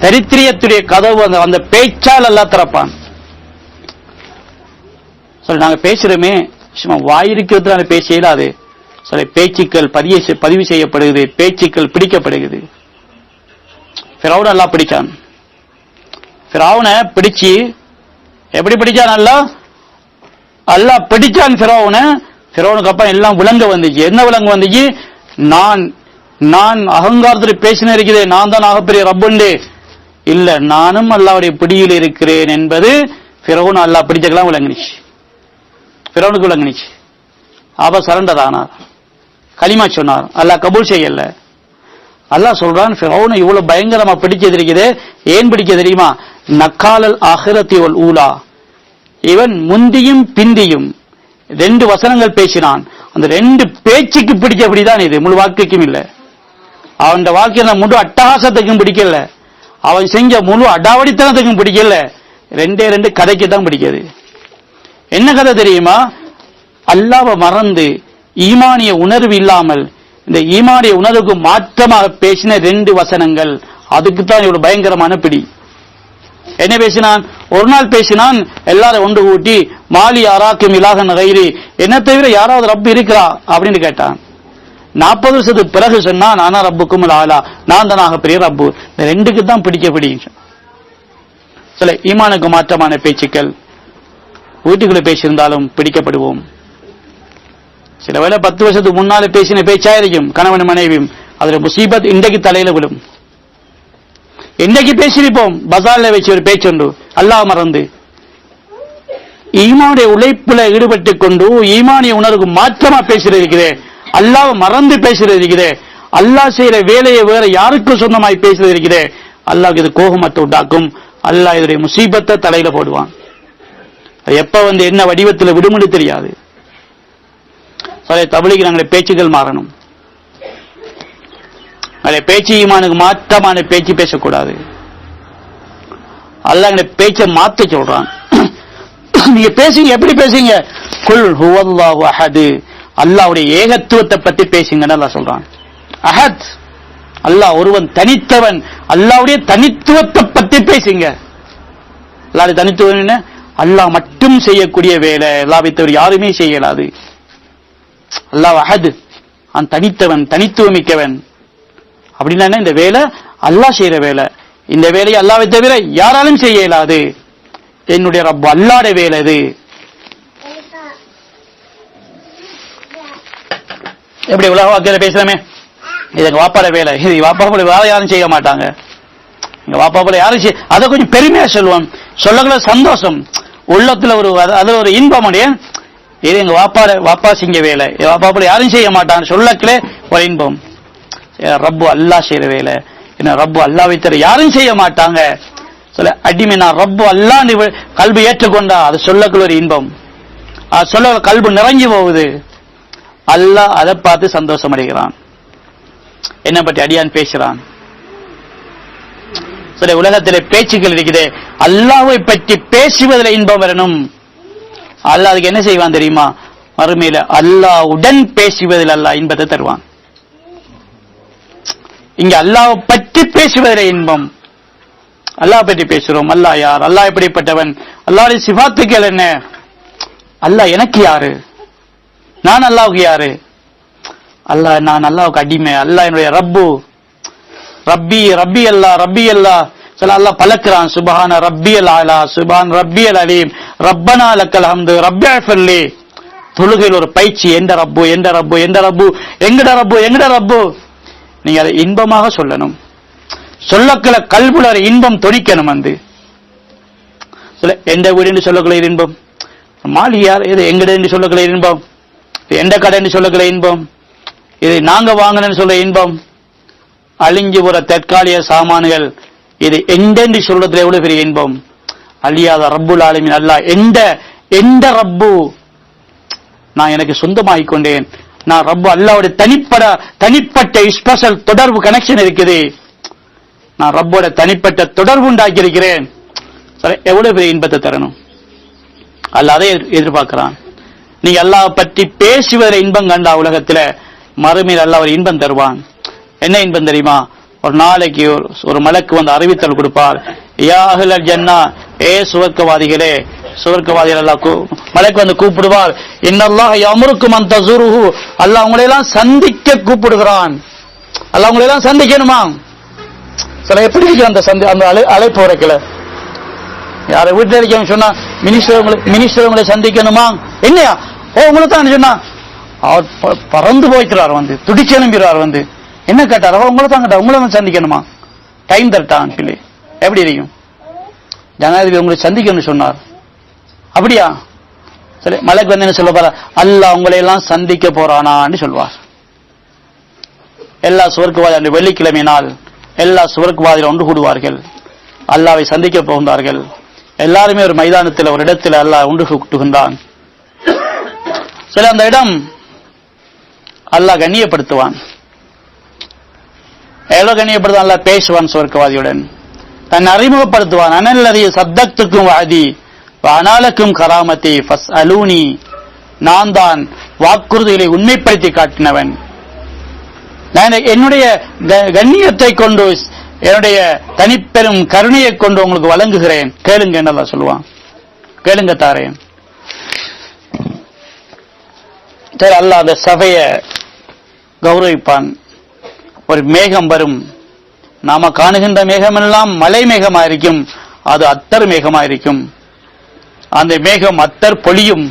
தரித்திரியத்துடைய கதவு அந்த பேச்சால் எல்லாம் திறப்பான். சொல்லி நாங்க பேசுறோமே, சும்மா வாயிருக்கிறது பேச இயலாது. சொல்ல பேச்சுக்கள் பதிவு செய்யப்படுகிறது, பேச்சுக்கள் பிடிக்கப்படுகிறது. ஃபிரௌன் அல்லாஹ் பிடிச்சான். ஃபிரௌனை பிடிச்சு எப்படி பிடிச்சான்? அல்லாஹ் பிடிச்சான் ஃபிரௌனை. ஃபிரௌனுக்கு அப்புறம் எல்லாம் விளங்க வந்துச்சு. என்ன விளங்க வந்துச்சு? நான் அகங்காரத்தில் பேசின இருக்கிறே, நான் தான் ஆகப்பெரிய ரப்புண்டு இல்ல, நானும் அல்லாஹ்வுடைய பிடியில் இருக்கிறேன் என்பது ஃபிரௌன் அல்லாஹ் பிடிச்சக்கெல்லாம் விளங்குச்சு. ஃபிரௌனுக்கு விளங்குச்சு. அப்ப சரண்டர் ஆனார், கலிமா சொன்னார், அல்லாஹ் கபூல் செய்யல. அல்லாஹ் சொல்றான் ஃபிரௌனை இவ்வளவு பயங்கரமா பிடிச்சது இருக்குது. ஏன் பிடிக்க தெரியுமா? நக்காலல் ஆகிரத்தி வல் ஊலா, இவன் முந்தியும் பிந்தியும் 2 வசனங்கள் பேசினான். அந்த 2 பேச்சுக்கு பிடிச்சபடிதான் இது, முழு வாழ்க்கைக்கும் இல்ல. அவன் வாழ்க்கையில முழு அட்டகாசத்துக்கும் பிடிக்கல, அவன் செஞ்ச முழு அடாவடித்தனத்துக்கும் பிடிக்கல. 2 கதைக்கு தான் பிடிக்கிறது. என்ன கதை தெரியுமா? அல்லாஹ்வை மறந்து ஈமானிய உணர்வு இல்லாமல் இந்த ஈமானிய உணர்வுக்கு மாற்றமாக பேசின 2 வசனங்கள், அதுக்குத்தான் இவ்வளவு பயங்கரமான பிடி. என்ன பேசினான்? ஒரு நாள் பேசினான், எல்லாரும் ஒன்று கூட்டி மாலி ஆராக்கும் இலாகன் கைரி, என்ன தவிர யாராவது ரப்பு இருக்கிறா அப்படின்னு கேட்டான். 40 வருஷத்துக்கு பிறகு சொன்னா, நானா ரப்புக்கும் ஆலா, நான் தானாக பெரிய ரப்பு. இந்த 2க்கு தான் பிடிக்க பிடிக்கும். சில ஈமானுக்கு மாற்றமான பேச்சுக்கள் வீட்டுக்குள்ள பேசியிருந்தாலும் பிடிக்கப்படுவோம். சில வேளை 10 வருஷத்துக்கு முன்னால பேசின பேச்சாயிருக்கும் கணவன் மனைவியும், அதுல முசீபத் இன்றைக்கு தலையில விடும். இன்னைக்கு பேசியிருப்போம், பஜார்ல வச்சு ஒரு பேச்சுண்டு, அல்லாஹ் மறந்து ஈமானுடைய உழைப்புல ஈடுபட்டுக் கொண்டு ஈமானிய உணர்வுக்கு மாற்றமா பேசுறது இருக்கிறே, அல்லாஹ் மறந்து பேசுறது இருக்கிறே, அல்லாஹ் செய்யற வேலையை வேற யாருக்கும் சொந்தமாய் பேசுறது இருக்கிறே, அல்லாஹ் இது கோபமற்ற உண்டாக்கும். அல்லாஹ் இதனுடைய முசீபத்தை தலையில போடுவான். எப்ப என்ன வடிவத்தில் விடுமுறை தெரியாது. தபிலீக் நாங்கள் பேச்சுகள் மாறணும். பேச்சு ஈமானுக்கு மாற்றமான பேச்சு பேசக்கூடாது. அல்லாஹ் பேச்சை மாத்த சொல்றான். நீங்க பேசுங்க, எப்படி பேசுங்க? குல் ஹுவல்லாஹு அஹத், அல்லாஹ்வுடைய ஏகத்துவத்தை பத்தி பேசுங்கன்னு அல்லாஹ் சொல்றான். அஹத், அல்லாஹ் ஒருவன் தனித்தவன், அல்லாஹ்வுடைய தனித்துவத்தை பத்தி பேசுங்க. அல்லாஹ்வுடைய தனித்துவம் என்ன? அல்லாஹ் மட்டும் செய்யக்கூடிய வேலை, அல்லாஹ்வை தவிர யாருமே செய்யலாது. அல்லாஹ் அஹத், அவன் தனித்தவன், தனித்துவமிக்கவன். அப்படின்னா இந்த வேலை அல்லாஹ் செய்யற வேலை, இந்த வேலையை அல்லாஹ்வை தவிர யாராலும் செய்ய இயலாது. என்னுடைய ரப்பு அல்லாஹ்வுடைய வேலை இது. எப்படி உலக வாக்கில பேசுறமே, இது எங்க வாப்பாட வேலை, இது வாப்பா போல வேற யாரும் செய்ய மாட்டாங்க, எங்க வாப்பா போல யாரும் செய்ய, அதை கொஞ்சம் பெருமையா சொல்லுவோம். சொல்லக்குள்ள சந்தோஷம் உள்ளத்துல ஒரு, அதுல ஒரு இன்பம். இது எங்க வாப்பா செஞ்ச வேலை, வாப்பா போல யாரும் செய்ய மாட்டாங்க சொல்லக்கலே ஒரு இன்பம். ரப்பு அல்லாஹ் செய்யற வேலை, என்ன ரப்பு அல்லாஹ்வை தவிர யாரும் செய்ய மாட்டாங்க. சொல்ல அடிமை நான் ரப்பு அல்லாஹ் கல்வி ஏற்றுக்கொண்டா அது சொல்லக்குள்ள ஒரு இன்பம், அது சொல்ல கல்வி நிறைஞ்சு போகுது. அல்லாஹ் அதை பார்த்து சந்தோஷம் அடைகிறான். என்ன பற்றி அடியான் பேசுறான். சில உலகத்திலே பேச்சுக்கள் இருக்குது, அல்லாஹ்வை பற்றி பேசுவதில் இன்பம் வரணும். அல்லாஹ் அதுக்கு என்ன செய்வான் தெரியுமா? மறுமையில அல்லாஹ்வுடன் பேசுவதில் அல்லாஹ் இன்பத்தை தருவான். இங்க அல்லாஹ்வை பற்றி பேசுவதில் இன்பம். அல்லாஹ் பற்றி பேசுறோம். அல்லாஹ் யார், அல்லாஹ் எப்படிப்பட்டவன், அல்லாஹ்வுடைய சிஃபாத்துக்கள் என்ன, அல்லாஹ் எனக்கு யாரு, நான் அல்லாஹ்வுக்கு யாரு, அல்லாஹ் நான் அல்லாஹ்வுக்கு அடிமை, அல்லாஹ் என்னுடைய ரப்பு, ரப்பி ரப்பி அல்லாஹ் ரப்பி அல்லாஹ். சில அல்லாஹ் பலக்கிறான், சுப்ஹான ரப்பியல் ஆலா, சுப்ஹான் ரப்பியல் அலீம், ரப்பனா லக்கல் ஹம்து, ரப்பிஃபிர்லி. தொழுகையில் ஒரு பயிற்சி, எந்த ரப்பு எந்த ரப்பு எந்த ரப்பு, எங்கட ரப்பு எங்கட ரப்பு. நீங்க அதை இன்பமாக சொல்லணும். சொல்லக்கல கல்புல இன்பம் தொனிக்கணும். வந்து எந்த வீடு என்று சொல்லக்கல இன்பம், மாளிகையார் இது எங்கட என்று சொல்லக்கல இன்பம், எந்த கடை என்று சொல்லக்கல இன்பம், இது நாங்க வாங்கணும்னு சொல்ல இன்பம். அழிஞ்சு போற தற்காலிக சாமான்கள் இது எந்தென்று சொல்றதுல எவ்வளவு பெரிய இன்பம். அழியாத ரப்புல் ஆலமீன் அல்லாஹ் எந்த ரப்பு நான் எனக்கு சொந்தமாகிக் கொண்டேன். நான் ரப்பு அல்லாஹ்வுடைய தனிப்பட்ட ஸ்பெஷல் தொடர்பு கனெக்ஷன் இருக்குது. நான் ரப்போட தனிப்பட்ட தொடர்பு உண்டாக்கி இருக்கிறேன். எவ்வளவு பெரிய இன்பத்தை தரணும். அல்லாஹ் அதை எதிர்பார்க்கிறான். நீங்க அல்லாஹ் பற்றி பேசுவதில் இன்பம் கண்டா உலகத்துல மறுமையில் அல்லாஹ் ஒரு இன்பம் தருவான். என்ன இன்பம் தெரியுமா? ஒரு நாளைக்கு ஒரு மலக்கு வந்து அறிவித்தல் கொடுப்பார், யா அஹ்லல் ஜன்னா, ஏ சுவர்க்கவாதிகளே, சுவர்க்கவாதிகள் அல்லாஹ் மலக்கு வந்து கூப்பிடுவார், இன்னல்லாஹ் யஅமுருக்கும் அன் தஸூருஹு, அல்லாஹ் உங்களை எல்லாம் சந்திக்க கூப்பிடுகிறான். அல்லாஹ் உங்களை எல்லாம் சந்திக்கணுமா? சில எப்படி இருக்கு அந்த அழைப்பு உரைக்கல. யாரை வீட்டில் இருக்கவங்க சொன்னா மினிஸ்டர் உங்களை சந்திக்கணுமா, என்னையா ஓ உங்களை தான் சொன்னா அவர் பறந்து போய்க்கிறார், வந்து துடிச்சு எழும்பிடுவார். வந்து என்ன கேட்டார், உங்களை தான் கேட்டார், உங்களை வந்து சந்திக்கணுமா, டைம் தரட்டான் சொல்லி. எப்படி இருக்கும்? ஜனாதிபதி உங்களை சந்திக்கணும்னு சொன்னார், அப்படியா? சரி, மலைக்கு வந்து என்ன சொல்ல போற, அல்லாஹ் உங்களை எல்லாம் சந்திக்க போறானான்னு சொல்வார். எல்லா சுவர்க்கவாதி வெள்ளிக்கிழமை நாள் எல்லா சுவர்க்கவாதிகள் ஒன்று கூடுவார்கள், அல்லாஹ்வை சந்திக்க போகின்றார்கள். எல்லாருமே ஒரு மைதானத்தில் ஒரு இடத்தில் அல்லாஹ் ஒன்று கூட்டுகின்றான். சில அந்த இடம் அல்லாஹ் கண்ணியப்படுத்துவான். எவ்வளவு கண்ணியப்படுத்துவான்? அல்லாஹ் பேசுவான் சுவர்க்கவாதியுடன், தன்னை அறிமுகப்படுத்துவான். அனல்லதி சத்தத்துக்கும் வாதி அனாலக்கும் கராமதி ஃபஸ் அலூனி, நான் தான் வாக்குறுதிகளை உண்மைப்படுத்தி காட்டினவன். நான் என்னுடைய கண்ணியத்தை கொண்டு என்னுடைய தனிப்பெரும் கருணையை கொண்டு உங்களுக்கு வழங்குகிறேன், கேளுங்க என்ன சொல்லுவான். கேளுங்க தாரேன். சரி, அல்லாஹ் அந்த சபையை கௌரவிப்பான். ஒரு மேகம் வரும், நாம காணுகின்ற மேகம் எல்லாம் மலை மேகமா இருக்கும், அது அத்தர் மேகமா இருக்கும். அந்த மேகம் அத்தர் பொழியும்,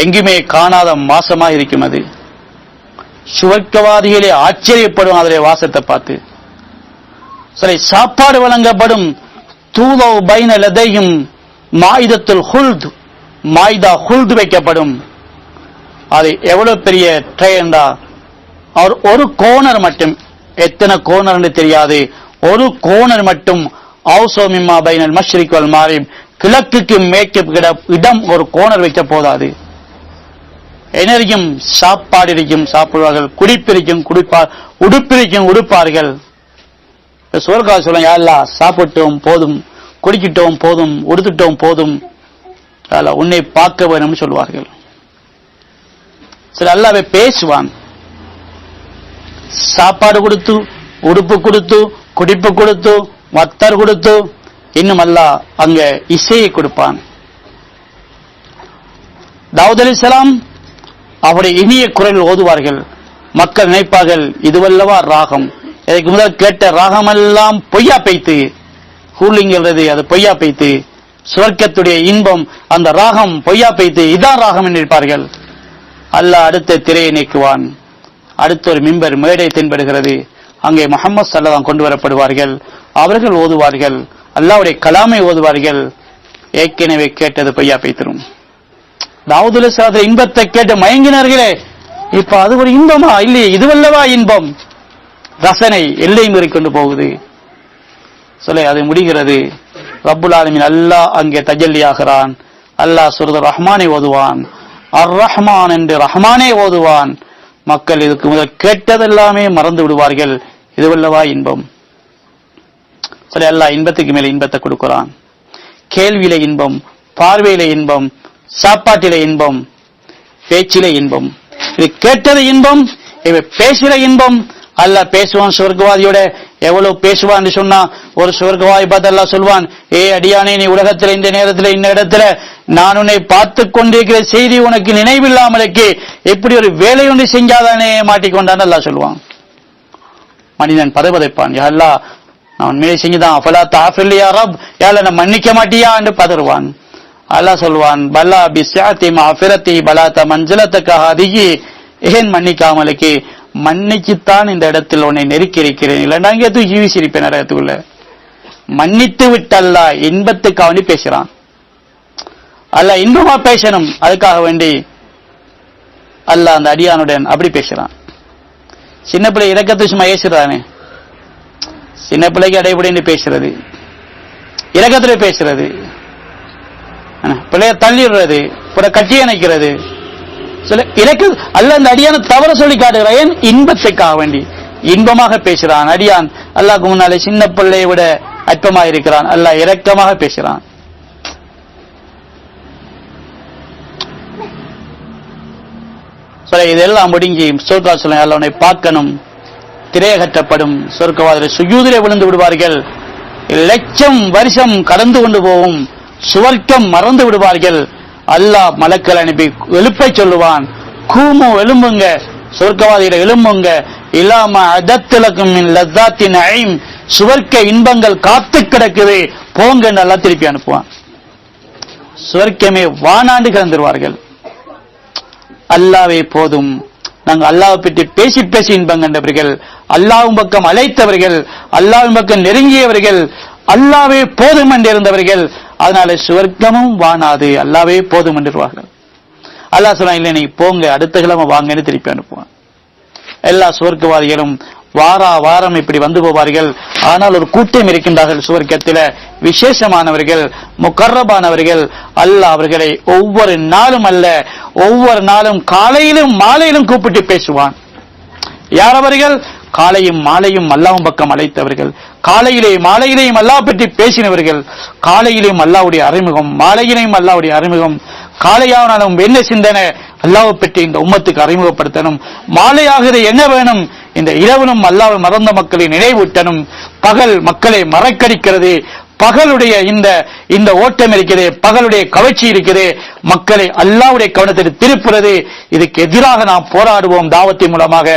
எங்குமே காணாத மாசமா இருக்கும். அது சுவர்க்கவாதிகளே ஆச்சரியப்படும் அதனுடைய வாசத்தை பார்த்து. சரி, சாப்பாடு வழங்கப்படும். தூதோ பைன லதையும் மாயிதத்துல் ஹுல்த், மாயிதா ஹுல்த் வைக்கப்படும். அது எவ்வளவு பெரிய ட்ரேண்டா, அவர் ஒரு கோனர் மட்டும், எத்தனை கோனர் தெரியாது, ஒரு கோனர் மட்டும் அவுசோமிமா பைனல் மஷ்ரிக் வல் மக்ரிப், கிழக்குக்கு மேற்கு இடம் ஒரு கோனர் வைக்க போதாது. என்ன இருக்கும்? சாப்பாடு இருக்கும், சாப்பிடுவார்கள். குடிப்பிருக்கும், குடிப்பார். உடுப்பிருக்கும், உடுப்பார்கள். சுவர்க்கவாதி சொல்லுங்க, யா அல்லாஹ் சாப்பிட்டோம் போதும், குடிக்கிட்டோம் போதும், உடுத்துட்டோம் போதும், உன்னை பார்க்க வேணும்னு சொல்லுவார்கள். சரி, அல்லாஹ்வே பேசுவான். சாப்பாடு கொடுத்து, உடுப்பு கொடுத்து, குடிப்பு கொடுத்து, மத்தர் கொடுத்து, இன்னும் அல்லாஹ் அங்க இசையை கொடுப்பான். தாவூத் அலைஹிஸ்ஸலாம் அவருடைய இனிய குரல் ஓதுவார்கள். மக்கள் நினைப்பார்கள், இதுவல்லவா ராகம், இதுக்கு முதல் கேட்ட ராகமெல்லாம் பொய்யா பைத்து, ஹூலிங்கிறது அது பொய்யா பைத்து, சுவர்க்கத்துடைய இன்பம் அந்த ராகம் பொய்யா பைத்து, இதான் ராகம் என்று இருப்பார்கள். அல்லாஹ் அடுத்த திரையை நீக்குவான். அடுத்த ஒரு மிம்பர் மேடை தென்படுகிறது. அங்கே முஹம்மது ஸல்லல்லாஹு கொண்டு வரப்படுவார்கள். அவர்கள் ஓதுவார்கள், அல்லாஹ்வுடைய கலாமை ஓதுவார்கள். ஏற்கனவே கேட்டது பொய்யா பைத்திரும். தாவூத் அலைஹிஸ்ஸலாம் இன்பத்தை கேட்டு மயங்கினார்களே, இப்ப அது ஒரு இன்பமா இல்லையே, இதுவல்லவா இன்பம். ரசனை எல்லை மீறி கொண்டு போகுது. சொல்ல அது முடிகிறது. ரப்புல் ஆலமீன் அல்லாஹ் அங்கே தஜல்லியாகிறான். அல்லாஹ் சூரத்துர் ரஹ்மானை ஓதுவான். அர் ரஹ்மான் என்று ரஹ்மானே ஓதுவான். மக்கள் இதுக்கு முதல் கேட்டதெல்லாமே மறந்து விடுவார்கள். இதுவல்லவா இன்பம். சரி, அல்லாஹ் இன்பத்துக்கு மேல இன்பத்தை கொடுக்கிறான். கேள்வியில இன்பம், பார்வையில இன்பம், சாப்பாட்டில இன்பம், பேச்சில இன்பம். இது கேட்டது இன்பம், இவ பேசுற இன்பம். அல்லாஹ் பேசுவான் சுவர்க்கவாதியோட. எவ்வளவு பேசுவான்னு சொன்னா, ஒரு சுவர்க்கவாதி பார்த்து அல்லாஹ் சொல்வான், ஏ அடியானே, நீ உலகத்துல இந்த நேரத்துல இந்த இடத்துல நான் உன்னை பார்த்து கொண்டிருக்கிற செய்தி உனக்கு நினைவில்லாமலுக்கு எப்படி ஒரு வேலை ஒன்று செஞ்சாதானே மாட்டிக்கொண்டான்னு அல்லாஹ் சொல்லுவான். மனிதன் பதபதைப்பான், யா அல்லாஹ் நான் உண்மையை செஞ்சுதான், அஃபலா தஅஃபில் யா ரப், யா அல்லாஹ் நான் மன்னிக்க மாட்டியா என்று பதறுவான். அல்லாஹ் சொல்வான், பலா பிஸ்ஸாத்தி மஃபிரத்தி பலாத மன்சிலத்தக ஹாதிஹி, ஏன் மன்னிக்காமலுக்கு, மன்னிச்சுத்தான் இந்த இடத்தில் உன்னை நெருக்கி இருக்கிறேன், இல்லைன்னா இங்கே தூக்கி வீசியிருப்பேன் நரகத்துக்குள்ள. மன்னித்து விட்டல்ல இன்பத்துக்காக வேண்டி பேசுறான். அல்லாஹ் இன்பமா பேசணும், அதுக்காக வேண்டி அல்லாஹ் அந்த அடியானுடன் அப்படி பேசுறான். சின்ன பிள்ளை இரக்கத்தை சும்மா ஏசுறானே, சின்ன பிள்ளைக்கு அடைபடின்னு பேசுறது, இரக்கத்துல பேசுறது, பிள்ளைய தள்ளிடுறது, கட்டி அணைக்கிறது, இலக்கு அல்ல. அந்த அடியான தவற சொல்லி காட்டுகிறான், இன்பத்துக்காக வேண்டி இன்பமாக பேசுறான் அடியான். அல்லாஹ்க்கு முன்னாலே சின்ன பிள்ளையை விட அற்பமாக இருக்கிறான். அல்லாஹ் இரக்கமாக பேசுறான். இதெல்லாம் முடிஞ்சு சொர்க்கா சொல்ல அவனை பார்க்கணும், திரையகற்றப்படும். சொர்க்கவாதிகள் சுஜூதிலே விழுந்து விடுவார்கள். லட்சம் வருஷம் கடந்து கொண்டு போகும், சுவர்க்கம் மறந்து விடுவார்கள். அல்லாஹ் மலக்கள் அனுப்பி எழுப்ப சொல்லுவான், கூமு எழும்புங்க, சொர்க்கவாதிகளை எழும்புங்க, இல்லாம அதத்திலக்கும் லத்தாத்தின் ஐம், சுவர்க்க இன்பங்கள் காத்து கிடக்குது, போங்க நல்லா திருப்பி அனுப்புவான். சுவர்க்கமே வானாண்டு கிடந்துருவார்கள். அல்லாவே போதும். நாங்கள் அல்லாஹ்வை பற்றி பேசி பேசி இன்பம் கண்டவர்கள், அல்லாஹ்வின் பக்கம் அழைத்தவர்கள், அல்லாஹ்வின் பக்கம் நெருங்கியவர்கள், அல்லாஹ்வே போதும் என்று இருந்தவர்கள். அதனால சுவர்க்கமும் வானாது, அல்லாஹ்வே போதும் என்றுவார்கள். அல்லாஹ் சொன்னா, இல்லை நீ போங்க, அடுத்த கிழமை வாங்கன்னு திருப்பி அனுப்புவான். எல்லா சுவர்க்கவாதிகளும் வாரம் இப்படி வந்து போவார்கள். ஆனால் ஒரு கூட்டம் இருக்கின்றார்கள் சுவர்க்கத்தில, விசேஷமானவர்கள், முகர்ரபானவர்கள். அல்லாஹ் அவர்களை ஒவ்வொரு நாளும் அல்ல, ஒவ்வொரு நாளும் காலையிலும் மாலையிலும் கூப்பிட்டு பேசுவான். யார் அவர்கள்? காலையும் மாலையும் அல்லாஹ்வின் பக்கம் அழைத்தவர்கள், காலையிலேயும் மாலையிலேயும் அல்லாஹ் பற்றி பேசினவர்கள். காலையிலேயும் அல்லாஹ்வுடைய அறிமுகம், மாலையிலேயும் அல்லாஹ்வுடைய அறிமுகம். காலையானாலும் என்ன சிந்தனை? அல்லாஹ்வை பற்றி இந்த உம்மத்துக்கு அறிமுகப்படுத்தணும். மாலையாகிறது என்ன வேணும்? இந்த இரவிலும் அல்லாஹ்வை மறந்த மக்களை நினைவூட்டணும். பகல் மக்களை மறக்கடிக்கிறது, பகலுடைய இந்த ஓட்டம் இருக்கிறது, பகலுடைய கவர்ச்சி இருக்கிறது, மக்களை அல்லாஹ்வுடைய கவனத்தில் திருப்புறது. இதுக்கு எதிராக நாம் போராடுவோம் தாவத்தின் மூலமாக.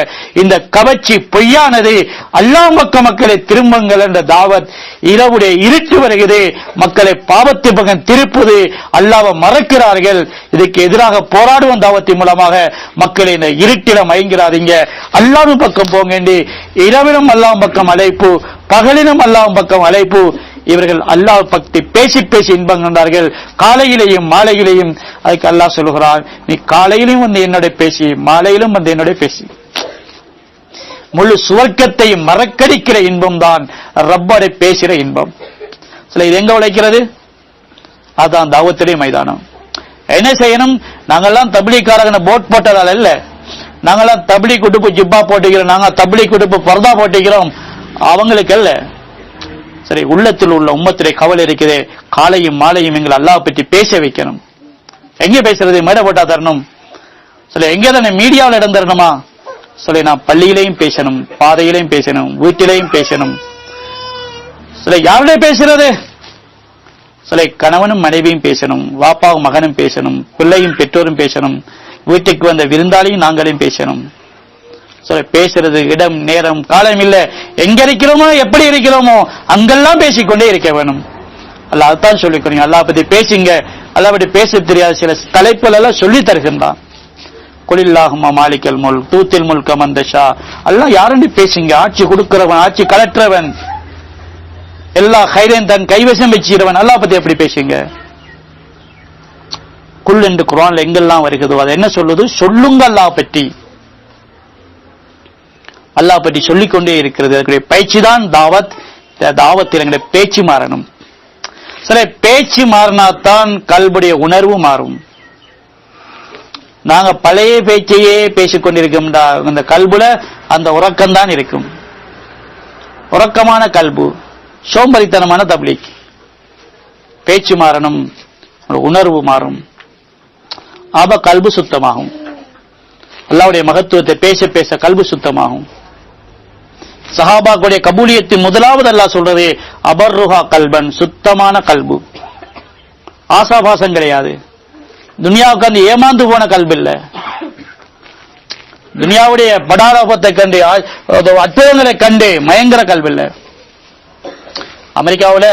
இந்த கவர்ச்சி பொய்யானது, அல்லாஹ் மக்களை திரும்புங்கள் என்ற தாவத். இரவுடைய இருட்டு வருகிறது, மக்களை பாவத்து பக்கம் திருப்புது, அல்லாஹ்வை மறக்கிறார்கள். இதுக்கு எதிராக போராடுவோம் தாவத்தின் மூலமாக. மக்களை இந்த இருட்டில மயங்கிறாதீங்க, அல்லாஹ்வின் பக்கம் போங்க. இரவிலும் அல்லாஹ்வின் பக்கம் அழைப்பு, பகலிலும் அல்லாஹ்வின் பக்கம் அழைப்பு. இவர்கள் அல்லாஹ் பக்தி பேசி பேசி இன்பம் கண்டார்கள், காலையிலேயும் மாலையிலேயும். அதுக்கு அல்லாஹ் சொல்லுகிறான், நீ காலையிலும் வந்து என்னோட பேசி, மாலையிலும் வந்து என்னோட பேசி. முழு சுவர்க்கத்தையும் மறக்கடிக்கிற இன்பம் தான் ரப்பரை பேசுகிற இன்பம். இது எங்க உழைக்கிறது? அதான் தாவத்துடைய மைதானம். என்ன செய்யணும்? நாங்கெல்லாம் தப்லீக்காரங்க போட் போட்டதால் அல்ல, நாங்கெல்லாம் தப்லீக் உடுப்பு ஜிப்பா போட்டுக்கிறோம், நாங்க தப்லீக் உடுப்பு பர்தா போட்டுக்கிறோம், அவங்களுக்கு அல்ல. சரி, உள்ளத்தில் உள்ள உம்மத்திலே கவலை இருக்குது. காலையும் மாலையும் எங்களை அல்லாஹ் பற்றி பேச வைக்கணும். எங்க பேசுறது? மேடை போட்டா தரணும். சரி, எங்க தானே மீடியாவில் இடம் தரணுமா? சரி, நான் பள்ளியிலையும் பேசணும், பாதையிலையும் பேசணும், வீட்டிலையும் பேசணும். சரி, யாருடைய பேசுறது? சரி, கணவனும் மனைவியும் பேசணும், வாப்பாவும் மகனும் பேசணும், பிள்ளையும் பெற்றோரும் பேசணும், வீட்டுக்கு வந்த விருந்தாளியும் நாங்களும் பேசணும். பேசுறது இடம் நேரம் காலம் இல்ல, எங்க இருக்கிறோமோ எப்படி இருக்கிறோமோ அங்கெல்லாம் பேசிக்கொண்டே இருக்க வேணும். அல்லாஹ் அதான் சொல்லிக்கிறீங்க, அல்லாஹ் பத்தி பேசுங்க. அல்லாஹ் பத்தி பேச தெரியாத சில தலைப்புகள் எல்லாம் சொல்லி தருகின்றான். குலில்லாஹும்ம மாலிக்கல் முல்க் தூத்தில் முல்க மன் தஷா. அல்லாஹ் யாருன்னு பேசுங்க. ஆட்சி கொடுக்கிறவன், ஆட்சி கலற்றவன், எல்லா கைரையும் தன் கைவசம் வச்சுக்கிறவன். அல்லாஹ் பத்தி எப்படி பேசுங்க? குல் என்று குர்ஆன்ல எங்கெல்லாம் வருகிறதோ அது என்ன சொல்லுது? சொல்லுங்க அல்லாஹ் பற்றி. அல்லாஹ் பற்றி சொல்லிக்கொண்டே இருக்கிறது. அதற்குரிய பயிற்சி தான் தாவத். தாவத்தில் எங்களுடைய பேச்சு மாறணும். சரி, பேச்சு மாறினாத்தான் கல்புடைய உணர்வு மாறும். நாங்க பழைய பேச்சையே பேசிக்கொண்டிருக்கோம்டா. இந்த கல்புல அந்த உறக்கம்தான் இருக்கும். உறக்கமான கல்பு, சோம்பரித்தனமான தப்லீக். பேச்சு மாறணும், உணர்வு மாறும், அப்ப கல்பு சுத்தமாகும். அல்லாஹ்வுடைய மகத்துவத்தை பேச பேச கல்பு சுத்தமாகும். சஹாபாக்களுடைய கபூலியத்தின் முதலாவது அல்லாஹ் சொல்றது அபர்ருஹா கல்பன், சுத்தமான கல்பு. ஆசாபாசம் கிடையாது. துனியாவுக்கு அந்த ஏமாந்து போன கல்பு இல்ல. துனியாவுடைய படாரபத்தை கண்டு அற்புதங்களை கண்டு மயங்கர கல்பு இல்ல. அமெரிக்காவில்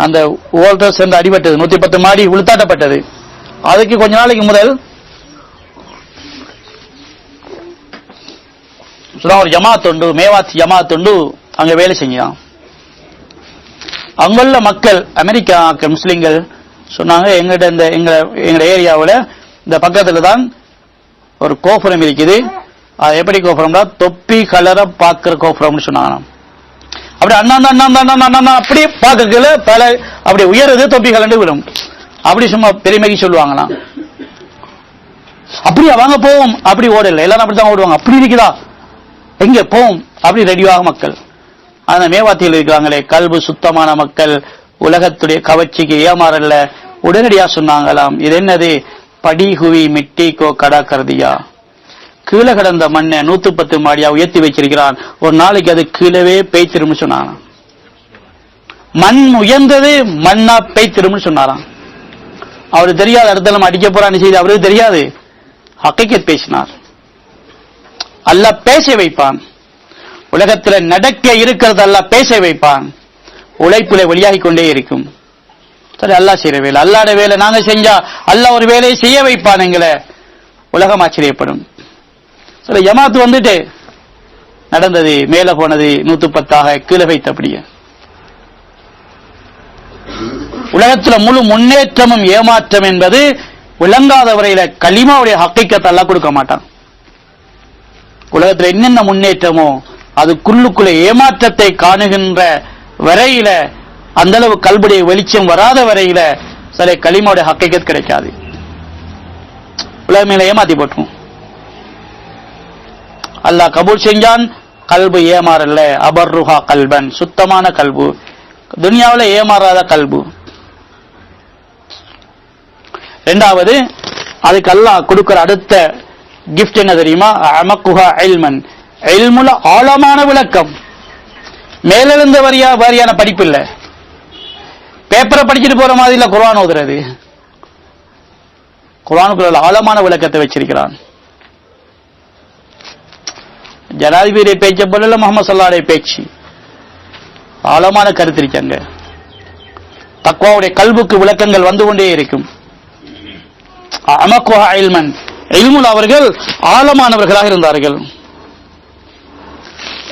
அந்த வோல்டர்ஸ் என்று அடிபட்டது, 110 மாடி உளுத்தாட்டப்பட்டது. அதுக்கு கொஞ்ச நாளைக்கு முதல் ஒரு ஜமாத் உண்டு, மேவாத் ஜமாத் உண்டு, அங்க வேலை செஞ்சான். அங்குள்ள மக்கள், அமெரிக்கா முஸ்லிம்கள் சொன்னாங்க, எங்க ஏரியாவில் இந்த பக்கத்துல தான் ஒரு கோபுரம் இருக்குது. அது எப்படி கோபுரம்னா தொப்பி கலர பாக்குற கோபுரம்னு சொன்னாங்க. அப்படி அண்ணா அப்படி பார்க்கல பல அப்படி உயருது, தொப்பி கலண்டு விடும். அப்படி சும்மா பெருமைக்கு சொல்லுவாங்களாம். அப்படியா வாங்க போவோம், அப்படி ஓடல, எல்லாரும் அப்படித்தான் ஓடுவாங்க. அப்படி இருக்குதா, எங்க போவோம், அப்படி ரெடியாக மக்கள். அந்த மேவாத்தியில் இருக்கிறாங்களே கல்பு சுத்தமான மக்கள், உலகத்துடைய கவர்ச்சிக்கு ஏமாறல்ல. உடனடியா சொன்னாங்களாம், இது என்னது, படிகுவி மிட்டிக்கோ கடா கருதியா, கீழே கிடந்த மண்ணை 110 மாடியா உயர்த்தி வச்சிருக்கிறான், ஒரு நாளைக்கு அது கீழவே பேய்த்திரும் சொன்னாங்க. மண் உயர்ந்தது, மண்ணா பேய்த்திரும் சொன்னாராம். அவருக்கு தெரியாது அடுத்த அடிக்க போறான்னு செய்து அவருக்கு தெரியாது. ஹக்கீகத் பேசினார். அல்லாஹ் பேச வைப்பான். உலகத்தில் நடக்க இருக்கிறது அல்லாஹ் பேச வைப்பான். உழைப்புல வெளியாகி கொண்டே இருக்கும். சரி, அல்லாஹ் செய்யற வேலை, அல்லாட வேலை நாங்க செஞ்சா அல்லாஹ் ஒரு வேலையை செய்ய வைப்பான். எங்களை உலகம் ஆச்சரியப்படும். சரி, ஜமாத் வந்துட்டு நடந்தது, மேல போனது 110 கீழே வைத்தபடியே. உலகத்தில் முழு முன்னேற்றமும் ஏமாற்றம் என்பது விளங்காத வரையில கலிமாவுடைய ஹக்கீகத் அல்லாஹ் கொடுக்க மாட்டான். உலகத்தில் என்னென்ன முன்னேற்றமோ அதுக்குள்ளுக்குள்ள ஏமாற்றத்தை காணுகின்ற வரையில, அந்த அளவு கல்புடைய வெளிச்சம் வராத வரையில சில கலிமாவுடைய ஹக்கீகத் கிடைக்காது. உலகமேல ஏமாத்தி போட்டோம். அல்லாஹ் கபூல் செஞ்சான், கல்பு ஏமாறல்ல. அபர்ருஹா கல்பன், சுத்தமான கல்பு, துனியாவில் ஏமாறாத கல்பு. இரண்டாவது, அதுக்கு அல்லாஹ் கொடுக்கிற அடுத்த கிஃப்ட் என்ன தெரியுமா, அமக்குஹா இல்மன், இல்முல ஆழமான விளக்கம். மேலிருந்த வாரியான படிப்பு இல்ல, பேப்பரை படிச்சுட்டு போற மாதிரி இல்ல குர்ஆன் ஓதுறது. குர்ஆனுக்குள்ள ஆழமான விளக்கத்தை வச்சிருக்கிறான். ஜனாதிபதியுடைய பேச்சை போல முஹம்மது ஸல்லல்லாஹு அலைஹி பேச்சு, ஆழமான கருத்து இருக்காங்க. தக்வாவுடைய கல்புக்கு விளக்கங்கள் வந்து கொண்டே இருக்கும். அமக்குஹா இல்மன், இல்முல் அவர்கள் ஆழமானவர்களாக இருந்தார்கள்.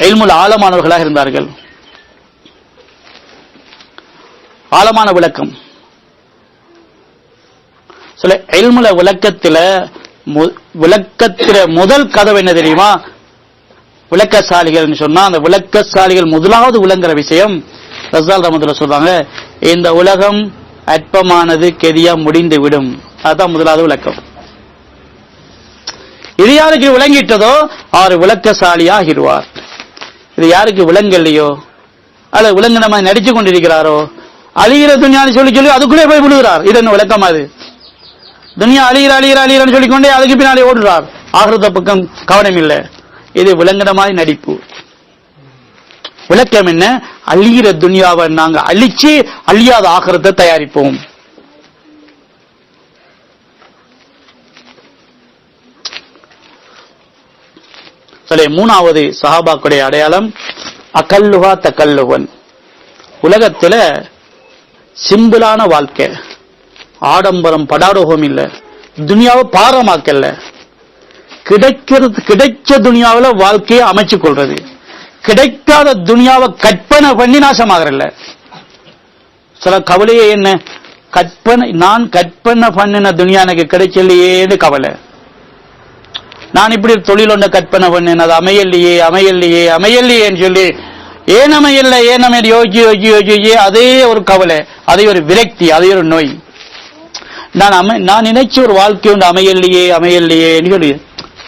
இல்முல் ஆழமானவர்களாக இருந்தார்கள். ஆழமான விளக்கம். சில இல்முல விளக்கத்தில முதல் கதவு என்ன தெரியுமா, விளக்கசாலிகள் சொன்னா, அந்த விளக்கசாலிகள் முதலாவது விளங்குற விஷயம் ரஸால் ரஹ்மத்துல்லாஹி சொல்றாங்க, இந்த உலகம் அற்பமானது, கெதியா முடிந்து விடும். அதுதான் முதலாவது விளக்கம். இது யாருக்கு விளங்கிட்டதோ அவர் விளக்கசாலியாகிடுவார். இது யாருக்கு விளங்கலையோ, அல்ல விளங்க நம்ம நடிச்சு கொண்டிருக்கிறாரோ, அழிகிற துனியான்னு சொல்லி அதுக்குள்ளே போய் விழுகிறார். இது என்ன விளக்கம்? அது துனியா அழிகிறான்னு சொல்லிக்கொண்டே அதுக்கு பின்னாலே ஓடுறார். ஆகிரத பக்கம் கவனம் இல்லை. இது விளங்குற மாதிரி நடிப்பு. விளக்கம் என்ன, அழிகிற துனியாவை நாங்க அழிச்சு அழியாத ஆகிரத்தை தயாரிப்போம். மூணாவது சஹாபாக்களுடைய அடையாளம் அகல்லுஹா தகல்லுவன். உலகத்துல சிம்பிளான வாழ்க்கை, ஆடம்பரம் படாரோகம் இல்ல, துனியாவை பாரமாக்கல, கிடைச்ச துனியாவில வாழ்க்கையை அமைச்சு கொள்றது, கிடைக்காத துனியாவை கற்பனை பண்ணி நாசமாகறல்ல. சில கவலையே என்ன, நான் கற்பனை பண்ணின துனியா எனக்கு கிடைச்சலையேன்னு கவலை. நான் இப்படி தொழில் ஒன்றை கற்பனை பண்ணேன், அது அமையல்லையேன்னு சொல்லி ஏன் அமையல்ல யோகி அதே ஒரு கவலை, அதே ஒரு விரக்தி, அதே ஒரு நோய். நான் நினைச்ச ஒரு வாழ்க்கை ஒன்று அமையலையே சொல்லி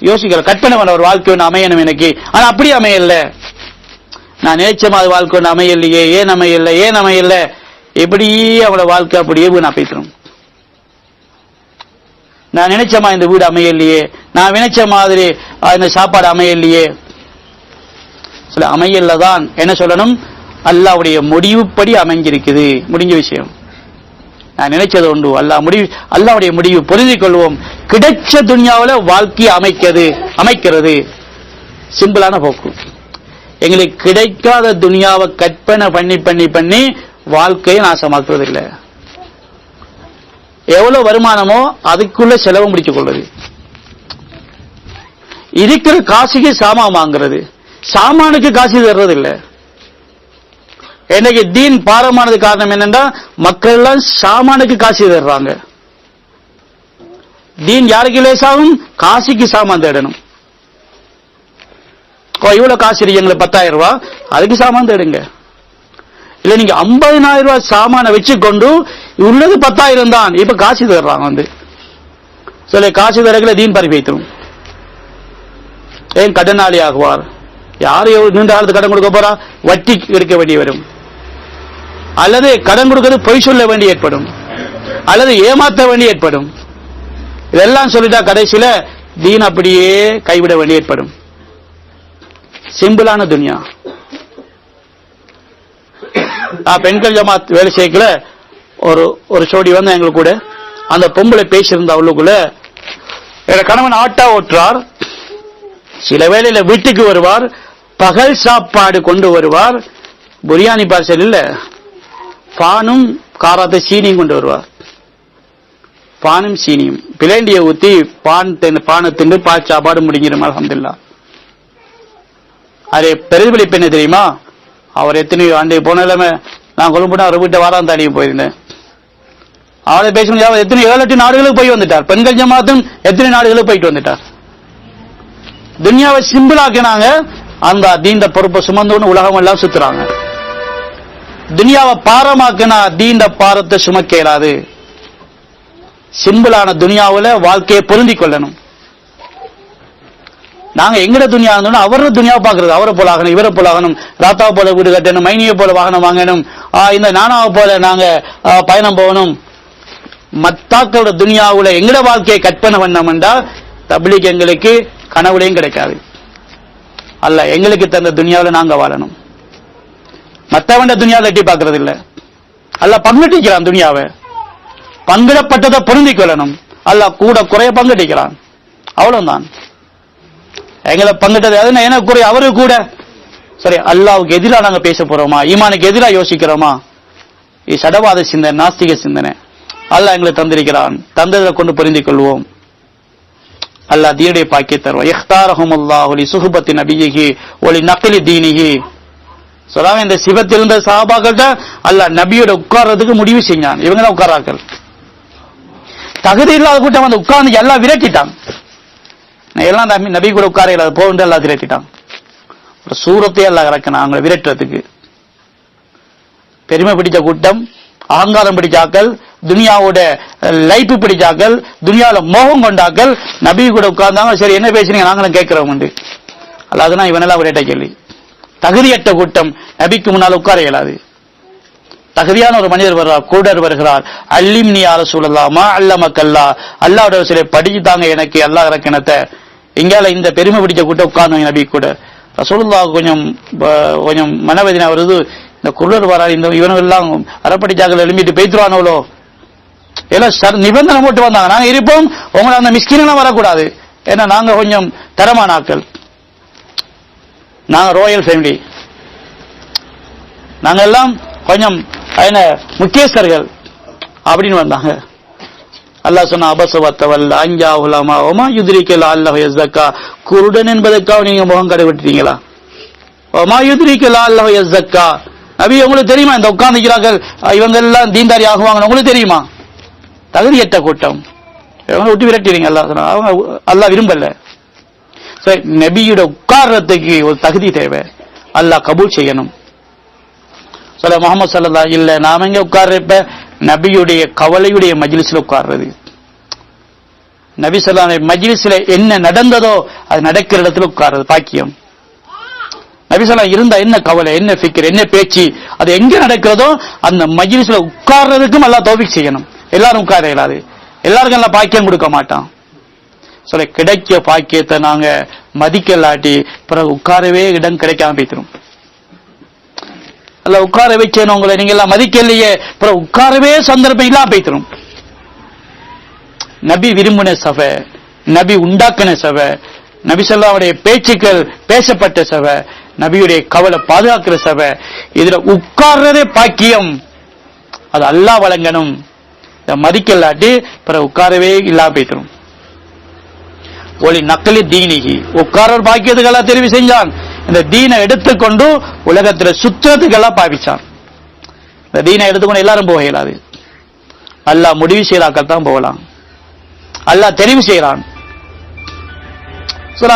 யோசிக்கிற கற்பனை பண்ண ஒரு வாழ்க்கை ஒன்று அமையணும் எனக்கு. ஆனா அப்படி அமையல. நான் நினைச்ச மாதிரி வாழ்க்கை ஒன்று அமையலையே, ஏன் அமையல எப்படியே அவளோட வாழ்க்கை அப்படியே நான் பேசுறோம். நான் நினைச்ச மாதிரி இந்த வீடு அமையலையே, நான் நினைச்ச மாதிரி இந்த சாப்பாடு அமையலையே. சில அமையலதான் என்ன சொல்லணும், அல்லாஹ்வுடைய முடிவுப்படி அமைஞ்சிருக்குது, முடிஞ்ச விஷயம். நான் நினைச்சது உண்டு, அல்லாஹ்வுடைய முடிவு புரிந்து கொள்வோம். கிடைச்ச துன்யாவுல வாழ்க்கையை அமைக்கிறது சிம்பிளான போக்கு. எங்களுக்கு கிடைக்காத துன்யாவை கற்பனை பண்ணி வாழ்க்கையை நாசமாக்குறது இல்லை. எவ்வளவு வருமானமோ அதுக்குள்ள செலவு முடிச்சு கொள்வது, இருக்கிற காசுக்கு சாமான் வாங்குறது, சாமானுக்கு காசு தர்றது இல்லை. இன்னைக்கு தீன் பாரமானது காரணம் என்னன்னா மக்கள் எல்லாம் சாமானுக்கு காசு தர்றாங்க. தீன் யாருக்கு லேசாகும், காசுக்கு சாமான் தேடணும். இவ்வளவு காசு இருக்கீங்களே 10,000 ரூபாய், அதுக்கு சாமான் தேடுங்க. இல்ல நீங்க 50,000 ரூபாய் சாமான வச்சு கொண்டு உள்ளது 10,000 தான், இப்ப காசு தர்றாங்க. சில காசு தரகளை தீன் பறி வைத்திரும். ஏன் கடனாளி ஆகுவார்? யாரு நீண்ட காலத்து கடன் கொடுக்க போறா? வட்டி எடுக்க வேண்டி வரும், அல்லது கடன் கொடுக்கிறது பொய் சொல்ல வேண்டி ஏற்படும், அல்லது ஏமாற்ற வேண்டி ஏற்படும். இதெல்லாம் சொல்லிட்டா கடைசியில தீன் அப்படியே கைவிட வேண்டி ஏற்படும். சிம்பிளான துன்யா. பெண்கள் ஜமாத் வேலை செய்யல ஒரு சோடி வந்து எங்களுக்கு கூட, அந்த பொம்பளை பேசியிருந்த அவளுக்குள்ள, கணவன் ஆட்டா ஓட்டுறார், சில வேளையில வீட்டுக்கு வருவார், பகல் சாப்பாடு கொண்டு வருவார், பிரியாணி பார்சல் இல்ல பானும் காராத்த சீனியும் கொண்டு வருவார். பானும் சீனியும் பிளேண்டிய ஊத்தி பானை திண்டு பால் சாப்பாடு முடிஞ்சிடும். அல்ஹம்துலில்லாஹ். அதே பிரதிபலிப்பு என்ன தெரியுமா, அவர் எத்தனையோ ஆண்டு போன இல்லாம நான் கொழும்புனா ஒரு வீட்டை வாரம் தாண்டியும் போயிருந்தேன். அவளை பேசணும், எத்தனை 7-8 நாடுகளுக்கு போய் வந்துட்டார். பெண்கள் ஜமாத்தும் எத்தனை நாடுகளுக்கு போயிட்டு வந்துட்டார். துன்யாவை சிம்பிளாக்கினாங்க, அந்த தீண்ட பொறுப்பை சுமந்தோன்னு உலகம் எல்லாம் சுத்துறாங்க. துன்யாவை பாரமாக்கினா தீண்ட பாரத்தை சுமக்க இயலாது. சிம்பிளான துன்யாவுல வாழ்க்கையை பொருந்தி கொள்ளணும். நாங்க எங்கட துன்யா இருந்தோம், அவரோட துன்யாவை பாக்குறது, அவரை போல ஆகணும், இவரை போல ஆகணும், ராத்தாவை போல வீடு கட்டணும், மைனியை போல வாகனம் வாங்கணும், இந்த நானாவை போல நாங்க பயணம் போகணும். மத்தாக்களோட துன்யாவுல எங்கட வாழ்க்கையை கற்பனை பண்ணோம்டா தப்லீக் எங்களுக்கு கனவுலையும் கிடைக்காது. அல்ல எங்களுக்கு தந்த துன்யாவில் நாங்க வாழணும். மற்றவண்ட துன்யாவில் எட்டி பார்க்கறது இல்ல. அல்ல பங்கட்டிக்கிறான் துன்யாவை, பங்கிடப்பட்டதை பொருந்தி கொள்ளணும். அல்ல கூட குறைய பங்கட்டிக்கிறான், அவ்வளவுதான். எங்களை பங்கிட்டது என்ன குறை, அவரு கூட சரி. அல்லாவுக்கு எதிராக நாங்க பேச போறோமா, ஈமானுக்கு எதிராக யோசிக்கிறோமா? இது சடவாத சிந்தனை, நாஸ்திக சிந்தனை. அல்லாஹ் எங்களை தந்திருக்கிறான், தந்ததை கொண்டு புரிந்து கொள்வோம். அல்லாஹ் தீனுடைய பாக்கிய தருவான். இஹ்தாரஹுமுல்லாஹு லி சுஹபத்தி நபியிஹி வ லி நக்லி தீனிஹி. சொல்றாங்க, இந்த சிவத்தில் இருந்த சஹாபாக்கள்ட்ட அல்லாஹ் நபியோட உட்கார்றதுக்கு முடிவு செஞ்சான். இவங்க தான் உட்காராக்கள். தகுதி இல்லாத கூட்டம் வந்து உட்கார்ந்து எல்லாம் விரட்டிட்டான். எல்லாம் நபி கூட உட்கார இல்லாத போன்று எல்லாம் விரட்டிட்டான். ஒரு சூரத்தை எல்லாம் இறக்கினான் அவங்களை விரட்டுறதுக்கு. பெருமை பிடிச்ச கூட்டம், அகங்காரம் பிடிச்சாக்கள், துனியாவோட லைஃப் பிடிச்சாக்கள், துனியாவில மோகம் கொண்டாக்கள் நபி கூட உட்கார்ந்தாங்க. சரி என்ன பேசுறீங்க, நாங்களும் கேட்கிறோம் உண்டு. அல்லாதுன்னா இவனெல்லாம் விரட்ட கேள்வி. தகுதியற்ற கூட்டம் நபிக்கு முன்னால் உட்கார இயலாது. தகுதியான ஒரு மனிதர் வருவார், கூடர் வருகிறார், அல்லிம்னி யா ரசூலல்லாஹ் மா அல்லமக்கல்லா, அல்லாஹ்வுடைய சிலை படிச்சுட்டாங்க எனக்கு அல்லாஹ் இறக்கினத்தை. இங்கால இந்த பெருமை பிடிச்ச கூட்டம் உட்கார்ந்தாங்க நபி கூட. ரசூலுல்லாஹ் கொஞ்சம் மனவேதனை வருது. இந்த குருடர் வராது, இந்த இவனெல்லாம் அறப்படிச்சாக்கள் எழுப்பிட்டு பேத்துருவானோலோ எல்லாம் நிபந்தனை போட்டு வந்தாங்க. நாங்க இருப்போம், உங்களை அந்த மிஸ்கினெல்லாம் வரக்கூடாது, ஏன்னா நாங்க கொஞ்சம் தரமான ஆட்கள், நாங்க ரோயல் ஃபேமிலி, நாங்க எல்லாம் கொஞ்சம் என்ன முக்கியஸ்தர்கள் அப்படின்னு வந்தாங்க. அல்லாஹ் சொன்ன அபசவத்தவல்ல அஞ்சா உலமா ஒமா யுத்ரிக்கல் அல்லாஹ் யஸ்ஸக்கா. குருடன் என்பதற்காக நீங்க முகம் கடைவிட்டீங்களா? ஒமா யுத்ரிக்கல் அல்லாஹ் யஸ்ஸக்கா. நபி உங்களுக்கு தெரியுமா இந்த உட்கார்ந்துக்கிறார்கள் இவங்க எல்லாம் தீன்தாரி ஆகுவாங்க, உங்களுக்கு தெரியுமா? தகுதியற்ற கூட்டம், இவங்க விட்டு விரட்டிடுங்க. அவங்க அல்லாஹ் விரும்பல. நபியோட உட்கார்றதுக்கு ஒரு தகுதி தேவை, அல்லாஹ் கபூல் செய்யணும். சொல்ல முகமது ஸல்லல்லாஹு இல்ல நாம எங்க உட்கார்றப்ப நபியுடைய கவலையுடைய மஜ்லிஸ்ல உட்கார்றது. நபி ஸல்லல்லாஹு அலைஹி மஜ்லிஸ்ல என்ன நடந்ததோ அது நடக்கிற இடத்துல உட்கார்றது பாக்கியம். நபி ஸல்லல்லாஹு இருந்தா என்ன கவலை, என்ன ஃபிக்ர், என்ன பேச்சு, அது எங்க நடக்கிறதோ அந்த மஜ்லிஸ்ல உட்கார்றதுக்கும் அல்லாஹ் தௌஃபீக் செய்யணும். எல்லாரும் உட்கார இயலாது, எல்லாருக்கும் எல்லாம் பாக்கியம் கொடுக்க மாட்டான். சொல்ல கிடைக்க பாக்கியத்தை நாங்க மதிக்கலாட்டி பிறகு உட்காரவே இடம் கிடைக்காம போய்த்திரும். அல்ல உட்கார வச்சேன்னு உங்களை நீங்க எல்லாம் மதிக்கலையே, பிறகு உட்காரவே சந்தர்ப்பம் இல்லாம போய்த்திரும். நபி விரும்பின சபை, நபி உண்டாக்கின சபை, நபி ஸல்லல்லாஹுடைய பேச்சுக்கள் பேசப்பட்ட சபை, நபியுடைய கவலை பாதுகாக்கிற சபை, இதுல உட்கார்றதே பாக்கியம். அது அல்லாஹ் வழங்கணும். மதிக்கலாட்டி பிறகு உட்காரவே இல்லாம போய்த்திரும். ஒளி நக்கலி தீனிகி உட்கார பாக்கியத்துக்கெல்லாம் தெரிவு செஞ்சான். இந்த தீனை எடுத்துக்கொண்டு உலகத்துல சுற்றத்துக்கெல்லாம் பாவிச்சான். இந்த தீனை எடுத்துக்கொண்டு எல்லாரும் போக இயலாது. அல்லாஹ் முடிவு செய்யறாக்கத்தான் போகலாம். அல்லாஹ் தெரிவு செய்யறான்.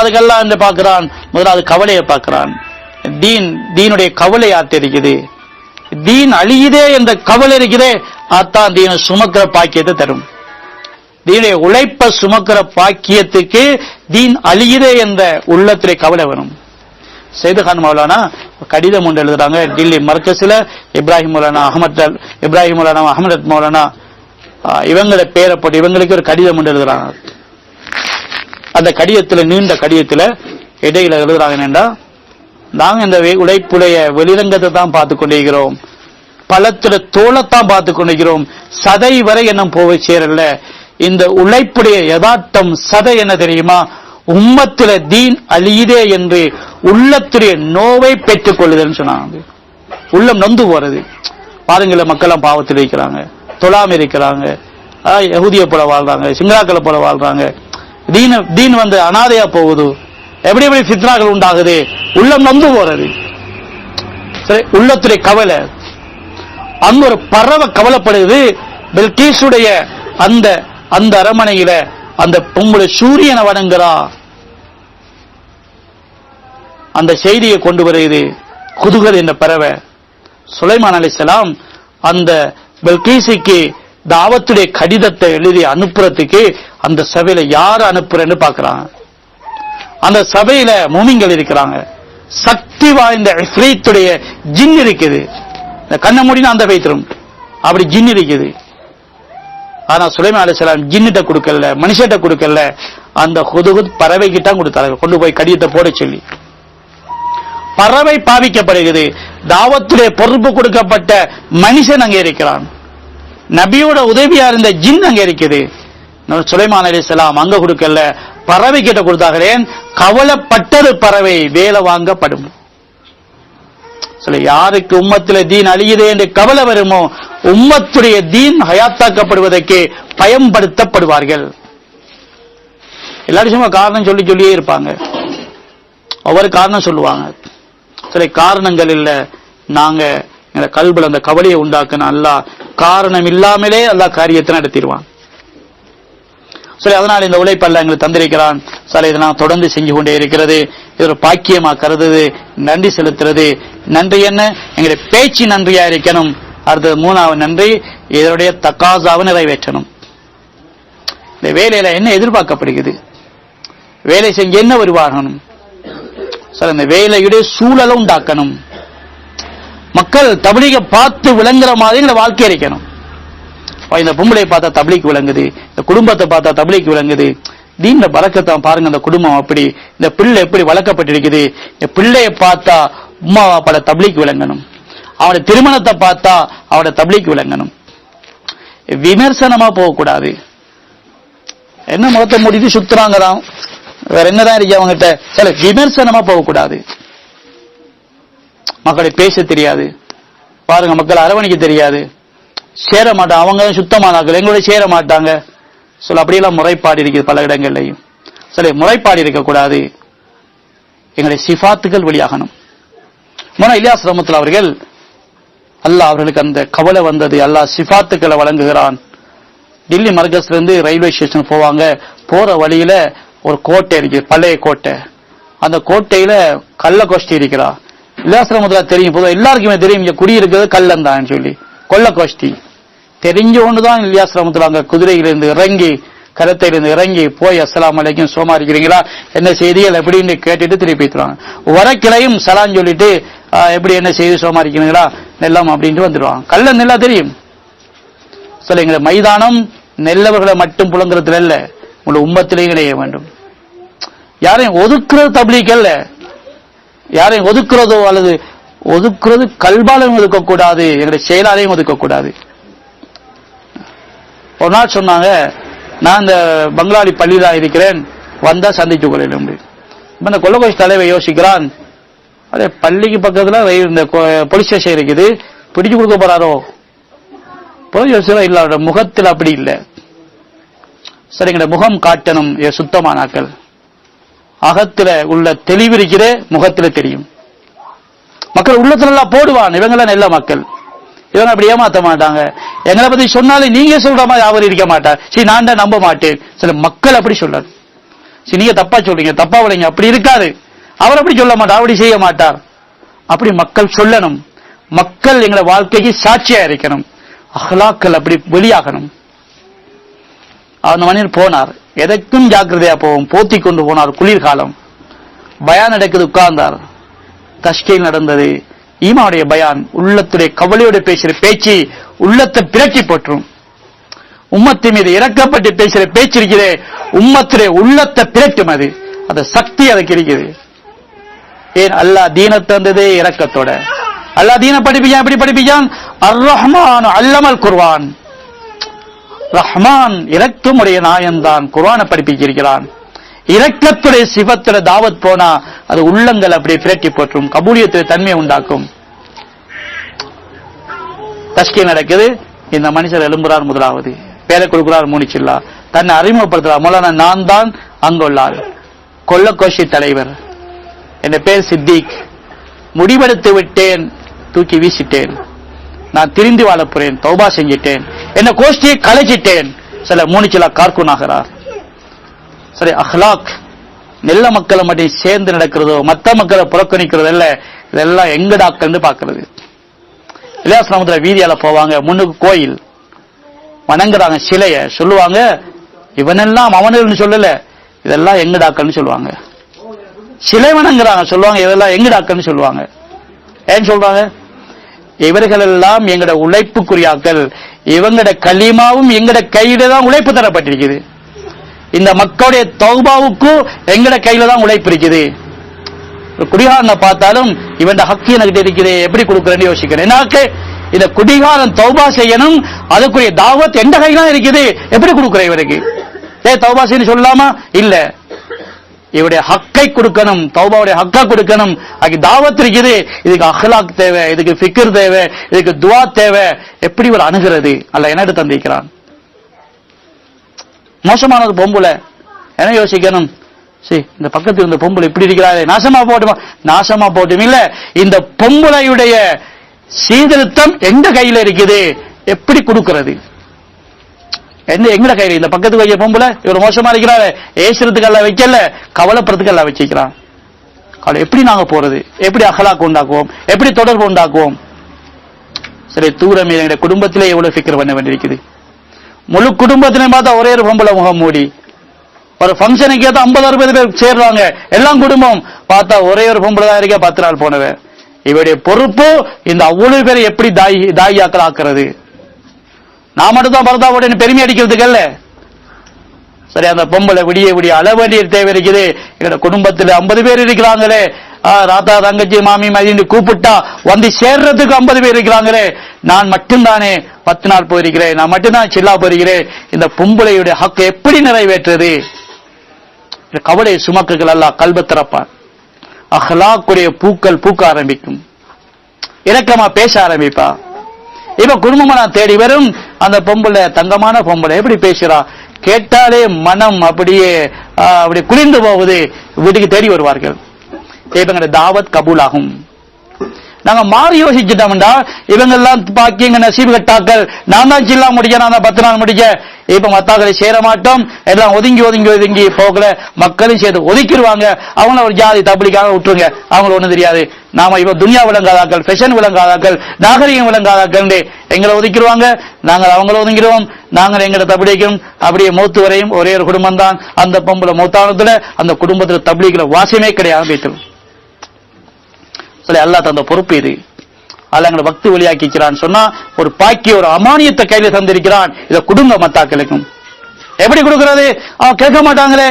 அதுக்கெல்லாம் இந்த பார்க்கிறான். முதலாவது கவலையை பார்க்கிறான். தீனுடைய கவலை தெரியுது. தீன் அழியுதே என்ற கவலை இருக்குதே, அதான் தீனை சுமக்கிற பாக்கியத்தை தரும். தீனுடைய உழைப்ப சுமக்கிற பாக்கியத்துக்கு தீன் அழியுதே என்ற உள்ளத்திலே கவலை வரும். சையதுகான் மௌலானா கடிதம் ஒன்று எழுதுறாங்க. டில்லி மர்கஸில் இப்ராஹிம் மௌலானா அஹமத் மௌலானா இவங்களை பேரை போட்டு இவங்களுக்கு ஒரு கடிதம் ஒன்று எழுதுறாங்க. அந்த கடிதத்தில், நீண்ட கடிதத்தில் இடையில எழுதுறாங்க என்னண்டா, நாங்க இந்த உழைப்புடைய வெளிரங்கத்தை தான் பார்த்து கொண்டிருக்கிறோம், பலத்துல தோளத்தான் பார்த்து கொண்டிருக்கிறோம், சதை வரை என்ன போய் சேரல. இந்த உழைப்புடைய யதார்த்தம் சதை என்ன தெரியுமா, உம்மத்தில தீன் அழியுதே என்று உள்ளத்துடைய நோவை பெற்றுக் கொள்ளுதல் சொன்னாங்க. உள்ளம் நொந்து போறது. பாருங்கள, மக்கள் பாவத்தில் இருக்கிறாங்க, தொழாம இருக்கிறாங்க, யஹூதியை போல வாழ்றாங்க, சிங்களாக்களை போல வாழ்றாங்க. தீன் வந்து அனாதையா போகுது. எப்படி எப்படி ஃபித்னாக்கள் உண்டாகுது, உள்ளம் நொந்து போறது. சரி, உள்ளத்துடைய கவலை. அங்க ஒரு பறவை கவலைப்படுது. பில்கீசுடைய அந்த அரமனையில அந்த பொம்பளை சூரியனை வணங்குறா. அந்த செய்தியை கொண்டு வருகிறது குதுகல் என்ற பறவை. சுலைமான் அலைஹிஸ்ஸலாம் அந்த பில்கீசுக்கு தாவத்துடைய கடிதத்தை எழுதி அனுப்புறதுக்கு அந்த சபையில யாரு அனுப்புறன்னு பாக்குறாங்க. அந்த சபையில மூமின்கள் இருக்கிறாங்க. சக்தி வாய்ந்த இஃப்ரீத்துடைய ஜின் இருக்குது. கண்ணை மூடினா அந்த வைத்திரும், அப்படி ஜின் இருக்குது. ஆனா சுலைமான் அலைஹிஸ்ஸலாம் ஜின்னிட்ட கொடுக்கல, மனுஷட்ட கொடுக்கல, அந்த ஹுதுஹுத் பறவை கிட்ட கொடுத்தாங்க, கொண்டு போய் கடிதத்தை போட சொல்லி. பறவை பாவிக்கப்படுகிறது. தாவத்துடைய பொறுப்பு கொடுக்கப்பட்ட மனுஷன் அங்கே இருக்கிறான். நபியோட உதவியா இருந்த ஜின் அங்கே இருக்குது. சுலைமான் அலைஹிஸ்ஸலாம் அங்க கொடுக்கல, பறவை கிட்ட கொடுத்தாங்களே. கவலைப்பட்டது பறவை, வேலை வாங்கப்படும். யாருக்கு உம்மத்தில தீன் அழியுதே என்று கவலை வருமோ, உம்மத்துடைய தீன் ஹயாத்தாக்கப்படுவதற்கு பயன்படுத்தப்படுவார்கள். எல்லாரும் சும்மா காரணம் சொல்லியே இருப்பாங்க, ஒவ்வொரு காரணம் சொல்லுவாங்க. சில காரணங்கள் இல்ல, நாங்க கல்புல அந்த கவலையை உண்டாக்குன அல்லாஹ் காரணம் இல்லாமலே அல்லாஹ் காரியத்தை நடத்திடுவான். சரி, அதனால் இந்த உழைப்பு அல்லாஹ் எங்களுக்கு தந்திருக்கிறான். சில இதை நான் தொடர்ந்து செஞ்சு கொண்டே இருக்கிறது. இது ஒரு பாக்கியமா கருதுது, நன்றி செலுத்துறது. நன்றி என்ன, எங்களுடைய பேச்சு நன்றியா இருக்கணும். அடுத்தது மூணாவது நன்றி, இதனுடைய தக்காசாவை நிறைவேற்றணும். இந்த வேலையில என்ன எதிர்பார்க்கப்படுகிறது, வேலை செஞ்சு என்ன உருவாகணும், சார் இந்த வேலையுடைய சூழலை உண்டாக்கணும். மக்கள் தப்லீக பார்த்து விளங்குற மாதிரி இந்த வாழ்க்கை இருக்கணும். இந்த பொம்பளை பார்த்தா தப்லீக் விளங்குது, இந்த குடும்பத்தை பார்த்தா தப்லீக் விளங்குது. தீன்ல பரக்கத்தை பாருங்க, அந்த குடும்பம் அப்படி, இந்த பிள்ளை எப்படி வளர்க்கப்பட்டிருக்குது. இந்த பிள்ளைய பார்த்தா உம்மா வாப்பாட தப்லீக் விளங்கணும், அவனுடைய திருமணத்தை பார்த்தா அவனோட தப்லீக் விளங்கணும். விமர்சனமா போகக்கூடாது. என்ன முகத்தை முடித்து சுத்துறாங்கதான், வேற என்னதான் இருக்கு அவங்ககிட்ட. சில விமர்சனமா போகக்கூடாது. மக்களை பேச தெரியாது பாருங்க, மக்கள் அரவணைக்க தெரியாது, சேர மாட்டாங்க. அவங்க சுத்தமானாக்கள் எங்களோட சேர மாட்டாங்க. சொல்ல அப்படியெல்லாம் முறைப்பாடு இருக்குது பல இடங்கள்லையும். சரி, முறைப்பாடு இருக்கக்கூடாது. எங்களுடைய சிஃபாத்துகள் வெளியாகணும். மோனா இலியாஸ் ரஹ்மத்துல்லாஹி அவர்கள், அல்லாஹ் அவர்களுக்கு அந்த கவலை வந்தது. அல்லாஹ் சிஃபாத்துக்களை வழங்குகிறான். டில்லி மர்கஸ்ல இருந்து ரயில்வே ஸ்டேஷன் போவாங்க. போற வழியில ஒரு கோட்டை இருக்கு, பழைய கோட்டை. அந்த கோட்டையில கள்ள கோஷ்டி இருக்கிறா. இலியாஸ் ரஹ்மத்துல்லாஹி தெரியும், பொதுவாக எல்லாருக்குமே தெரியும், இங்க குடியிருக்கிறது கள்ளந்தான் சொல்லி. கொள்ள கோஷ்டி தெரிஞ்ச ஒண்ணுதான் இலியாஸ் ரஹ்மத்துல்லாஹ் அங்க குதிரையிலிருந்து இறங்கி கரத்தையிலிருந்து இறங்கி போய் அஸ்ஸலாமு அலைக்கும் சோமா இருக்கிறீங்களா, என்ன செய்திகள் எப்படின்னு கேட்டுட்டு திருப்பி தருவாங்க. வரக்கிளையும் சலான் சொல்லிட்டு எப்படி என்ன செய்தி சோமா இருக்கிறீங்களா நெல்லம் அப்படின்ட்டு வந்துடுவாங்க. கல்ல நெல்லா தெரியும் சொல்லுங்க. மைதானம் நெல்லவர்களை மட்டும் புலங்குறதுல இல்ல, உங்களோட உம்மத்திலேயும் இணைய வேண்டும். யாரையும் ஒதுக்குறது தப்லீக் அல்ல, யாரையும் ஒதுக்குறதோ அல்லது ஒதுக்குறது கல்பாலையும் ஒதுக்கக்கூடாது, எங்களுடைய செயலாலையும் ஒதுக்கக்கூடாது. ஒரு நாள் சொன்னாங்க, நான் இந்த பங்களாடி பள்ளியில இருக்கிறேன், வந்தா சந்திச்சு கொள்ளணும். இப்ப இந்த கொள்ளக்கோஷ் தலைவர் யோசிக்கிறான், அதே பள்ளிக்கு பக்கத்துல இந்த போலீஸ் ஸ்டேஷன் இருக்குது, பிடிச்சு கொடுக்க போறாரோ யோசிக்கிறோம். இல்ல, அவரோட முகத்தில் அப்படி இல்லை. சரிங்க, முகம் காட்டணும் சுத்தமானாக்கள். அகத்துல உள்ள தெளிவு இருக்கிற முகத்துல தெரியும். மக்கள் உள்ளத்துல எல்லாம் போடுவான், இவங்கெல்லாம் நல்ல மக்கள், இவங்க அப்படி ஏமாத்த மாட்டாங்க. எங்களை பத்தி சொன்னாலும் நீங்க சொல்ற மாதிரி அவர் இருக்க மாட்டார். சரி, நான் தான் நம்ப மாட்டேன். சில மக்கள் அப்படி சொல்லாது. சரி, நீங்க தப்பா சொல்றீங்க, தப்பா விளைங்க, அப்படி இருக்காது. அவர் அப்படி சொல்ல மாட்டார், அப்படி செய்ய மாட்டார். அப்படி மக்கள் சொல்லணும். மக்கள் எங்களை வாழ்க்கைக்கு சாட்சியா இருக்கணும். அஹ்லாக்கள் அப்படி வெளியாகணும். அந்த மனிதர் போனார், எதற்கும் ஜாக்கிரதையா போவோம், போத்தி கொண்டு போனார். குளிர்காலம், பயான் நடக்குது, உட்கார்ந்தார். தஷ்கீல் நடந்தது. ஈமாவுடைய பயான், உள்ளத்துடைய கவலையோட பேசுற பேச்சு உள்ளத்தை பிரட்டி போற்றும். உம்மத்து மீது இறக்கப்பட்டு பேசுற பேச்சு இருக்கிறே, உம்மத்துடைய உள்ளத்தை பிரட்டும். அது அந்த சக்தி அதுக்கு இருக்குது. ஏன் அல்லாஹ் தீனத்தை தந்ததே இரக்கத்தோட. அல்லாஹ் தீன படிப்பிச்சான், எப்படி படிப்பிச்சான்? அர்-ரஹ்மான் அல்லமல் குர்ஆன். ரஹ்மான் இரக்கமுடைய நாயன்தான் குர்ஆனை படிப்பிச்சிருக்கிறான். இரக்கத்துடைய சிவத்துல தாவத் போனா அது உள்ளங்கள் அப்படியே பிரட்டி போற்றும், கபூலியத்துடைய தன்மை உண்டாக்கும். தஷ்கீல் நடக்குது. இந்த மனுஷர் எழும்புறார். முதலாவது பேரை கொடுக்கிறார் மூனிச்சில்லா. தன்னை அறிமுகப்படுத்துறார். மௌலானா நான் தான் அங்குள்ளார், கொள்ளக்கோஷி தலைவர், என் பேர் சித்திக், முடிவெடுத்து விட்டேன், தூக்கி வீசிட்டேன், நான் திருந்தி வாழ போறேன், தௌபா செஞ்சிட்டேன், என்ன கோஷ்டியை கலைச்சிட்டேன். சில மூனிச்சில்லா கார்கூன் ஆகிறார். சரி, அஹ்லாக் நல்ல மக்களை மட்டும் சேர்ந்து நடக்கிறதோ மற்ற மக்களை புறக்கணிக்கிறது இல்ல, இதெல்லாம் எங்கடாக்கள்னு பாக்குறது. இலியாஸ் ரஹ்மத்துல்லாஹ் வீதியால போவாங்க, முன்னுக்கு கோயில் வணங்குறாங்க, சிலைய சொல்லுவாங்க, இவனெல்லாம் அவனு சொல்லல, இதெல்லாம் எங்கடாக்கள்னு சொல்லுவாங்க. சிலை வணங்குறாங்க, சொல்லுவாங்க இதெல்லாம் எங்கடாக்கள்னு சொல்லுவாங்க. ஏன் சொல்றாங்க? இவர்கள் எல்லாம் எங்கட உழைப்புக்குரியாக்கள், இவங்கட கலிமாவும் எங்கட கையில தான் உழைப்பு தரப்பட்டிருக்குது. இந்த மக்களுடைய தௌபாவுக்கும் எங்கட கையில தான் உழைப்பு இருக்குது. குடிகாரனை பார்த்தாலும் இவன் ஹக்கி என்கிட்ட இருக்குது, எப்படி கொடுக்குறேன்னு யோசிக்கிறேன். எனக்கு இந்த குடிகாரன் தௌபா செய்யணும், அதுக்குரிய தாவத் எந்த கையில இருக்குது, எப்படி கொடுக்குறேன் இவருக்கு? தௌபா செய்யணும் சொல்லலாமா? இல்ல, இவருடைய ஹக்கை கொடுக்கணும், தௌபாவுடைய ஹக்கா கொடுக்கணும். அதுக்கு தாவத் இருக்குது. இதுக்கு அஹ்லாக் தேவை, இதுக்கு ஃபிக்ர் தேவை, இதுக்கு துவா தேவை. எப்படி ஒரு அணுகிறது அல்ல என்ன தந்திக்கிறான். மோசமானது பொம்புல என்ன யோசிக்கணும்? சரி, இந்த பக்கத்தில் இந்த பொம்புல இப்படி இருக்கிறாரே, நாசமா போட்டுமா? நாசமா போட்டும் இல்ல, இந்த பொம்புலையுடைய சீர்திருத்தம் எந்த கையில இருக்குது, எப்படி கொடுக்கிறது? எங்கட கையில? இந்த பக்கத்துக்கு வைக்க பொம்புல இவர் மோசமா இருக்கிறாரு, ஏசுறதுக்கு எல்லாம் வைக்கல, கவலைப்படுறதுக்கு எல்லாம் வச்சிருக்கிறான். எப்படி நாங்க போறது? எப்படி அஹ்லாக் உண்டாக்குவோம்? எப்படி தொடர்பு உண்டாக்குவோம்? சரி, தூரம் எங்க குடும்பத்திலே எவ்வளவு ஃபிக்ர் பண்ண வேண்டியிருக்குது. முழு குடும்பத்திலையும் பார்த்தா ஒரே ஒரு பொம்பளை முகம் மூடி, ஒரு ஃபங்க்ஷனுக்கு ஏதோ 50-60 பேர் சேர்றாங்க, எல்லாம் குடும்பம் பார்த்தா ஒரே ஒரு பொம்பளை தான் இருக்க, 10 நாள் போனவ. இவருடைய பொறுப்பு இந்த அவ்வளவு பேரை எப்படி தாயாக்கள் ஆக்குறது. நான் மட்டும் தான் பரதா போட்டு பெருமை அடிக்கிறதுக்கு அல்ல. சரி, அந்த பொம்பளை விடிய விடிய அள வேண்டிய தேவை இருக்குது. எங்களோட குடும்பத்தில் 50 பேர் இருக்கிறாங்களே, ராத்தா தங்கச்சி மாமி மாதிரி கூப்பிட்டா வந்து சேர்றதுக்கு 50 பேர் இருக்கிறாங்களே, நான் மட்டும்தானே 10 நாள் போயிருக்கிறேன், நான் மட்டும்தான் சில்லா போயிருக்கிறேன். இந்த பொம்பளையுடைய ஹக்கை எப்படி நிறைவேற்றுறது? கவலை சுமக்குகள் எல்லாம் கல்ப திறப்பான். அஹ்லாக்குடைய பூக்கள் பூக்க ஆரம்பிக்கும், இரக்கமா பேச ஆரம்பிப்பா. இப்ப குடும்பமா நான் தேடி வரும் அந்த பொம்பளை, தங்கமான பொம்பளை எப்படி பேசுறா கேட்டாலே மனம் அப்படியே அப்படி குளிர்ந்து போகுது. வீட்டுக்கு தேடி வருவார்கள். தாவத் கபூல் ஆகும். நாங்க மாறி யோசிச்சுட்டோம்டா இவங்க எல்லாம் பாக்கிங்க நசீபு கட்டாக்கள், நான் தான் சில்லா முடிக்க, நான் தான் 10 நாள் முடிக்க, இப்ப மத்தாக்களை சேர மாட்டோம், எல்லாம் ஒதுங்கி ஒதுங்கி ஒதுங்கி போகல, மக்களையும் சேர்த்து ஒதுக்கிடுவாங்க, அவங்கள ஒரு ஜாதி தப்படிக்காக விட்டுருங்க, அவங்களுக்கு ஒண்ணும் தெரியாது, நாம இப்ப துனியா விளங்காதாக்கள், ஃபேஷன் விளங்காதாக்கள், நாகரிகம் விளங்காதாக்கள் எங்களை ஒதுக்கிடுவாங்க, நாங்கள் அவங்கள ஒதுங்கிடுவோம், நாங்கள் எங்களை தப்படிக்கும். அப்படியே மௌத்து வரையும் ஒரே ஒரு குடும்பம் தான், அந்த பொம்பளை மௌத்தானத்துல அந்த குடும்பத்துல தப்படிக்கிற வாசியமே கிடையாது போயிட்டு சொல்லி அல்லாஹ் தந்த பொறுப்பு இது. அல்ல எங்களை பக்தி வழியாக்கிக்கிறான்னு சொன்னா ஒரு பாக்கிய ஒரு அமானியத்தை கையில தந்திருக்கிறான். இதை குடும்ப மத்தாக்களுக்கும் எப்படி கொடுக்கிறது? அவன் கேட்க மாட்டாங்களே,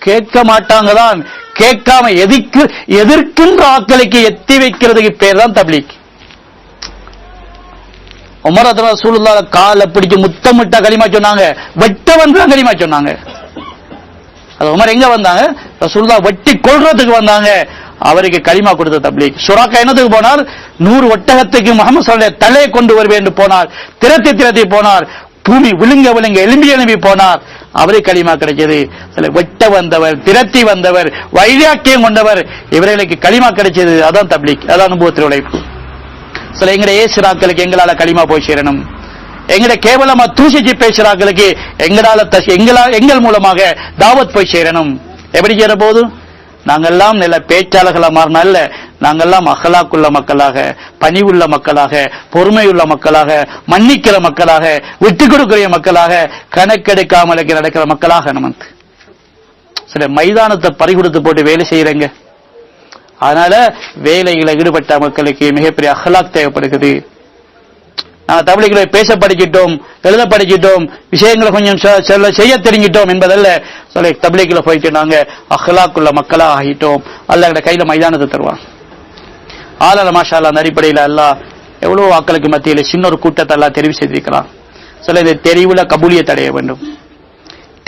கேட்க மாட்டாங்க தான். கேட்காம எதிர்க்கின்ற ஆக்களுக்கு எத்தி வைக்கிறதுக்கு பேர் தான் தப்லீக். உமர் ரசூலுல்லாஹ் காலை பிடிச்சு முத்தமிட்டா களிமா சொன்னாங்க, வெட்ட வந்து களிமா சொன்னாங்க. அது உமர் எங்க வந்தாங்க? ரசூலுல்லாஹ் வெட்டி கொல்றதுக்கு வந்தாங்க, அவருக்கு களிமா கொடுத்த தப்லீக். சுராக்கா என்னத்துக்கு போனார்? 100 ஒட்டகத்துக்கு முஹம்மது ஸல்லல்லாஹு அலைஹி தலையை கொண்டு வருவேன் என்று போனார், திரட்டி போனார், பூமி விழுங்க எலும்பி போனார், அவரே களிமா கிடைச்சது. வெட்ட வந்தவர், திரட்டி வந்தவர், வைராக்கியம் கொண்டவர், இவர்களுக்கு களிமா கிடைச்சது. அதான் தப்லீக், அதான் அனுபவத்தில் உழைப்பு. சில எங்கட ஏசுராக்களுக்கு எங்களால களிமா போய் சேரணும், எங்கட கேவலமா தூசிச்சு பேசுறாக்களுக்கு எங்கள் மூலமாக தாவத் போய் சேரணும். எப்படி சேர போது? நாங்கெல்லாம் நல்ல பேச்சாளர்களா மாறின அல்ல, நாங்கெல்லாம் அகலாக்குள்ள மக்களாக, பணிவுள்ள மக்களாக, பொறுமையுள்ள மக்களாக, மன்னிக்கிற மக்களாக, விட்டு கொடுக்கிற மக்களாக, கணக்கெடுக்காமல் நடக்கிற மக்களாக. நமக்கு சில மைதானத்தை பறிகொடுத்து போட்டு வேலை செய்யறங்க. அதனால வேலைகளை ஈடுபட்ட மக்களுக்கு மிகப்பெரிய அகலாக் தேவைப்படுகிறது. நாங்கள் தப்லீக்களை பேச படிச்சிட்டோம், எழுத படிச்சிட்டோம், விஷயங்களை கொஞ்சம் செய்ய தெரிஞ்சிட்டோம் என்பதல்ல. சொல்ல தப்லீக்ல போயிட்டு நாங்க அஹ்லாக்குள்ள மக்களா ஆகிட்டோம். அல்லாஹ் கையில மைதானத்தை தருவான். ஆளால மாஷா அல்லாஹ் அந்த அடிப்படையில் அல்லாஹ் எவ்வளவு ஆக்களுக்கு மத்தியில சின்ன ஒரு கூட்டத்தை எல்லாம் தெரிவு செய்திருக்கிறான். சொல்ல இந்த தெரிவுல கபூலியத் அடைய வேண்டும்.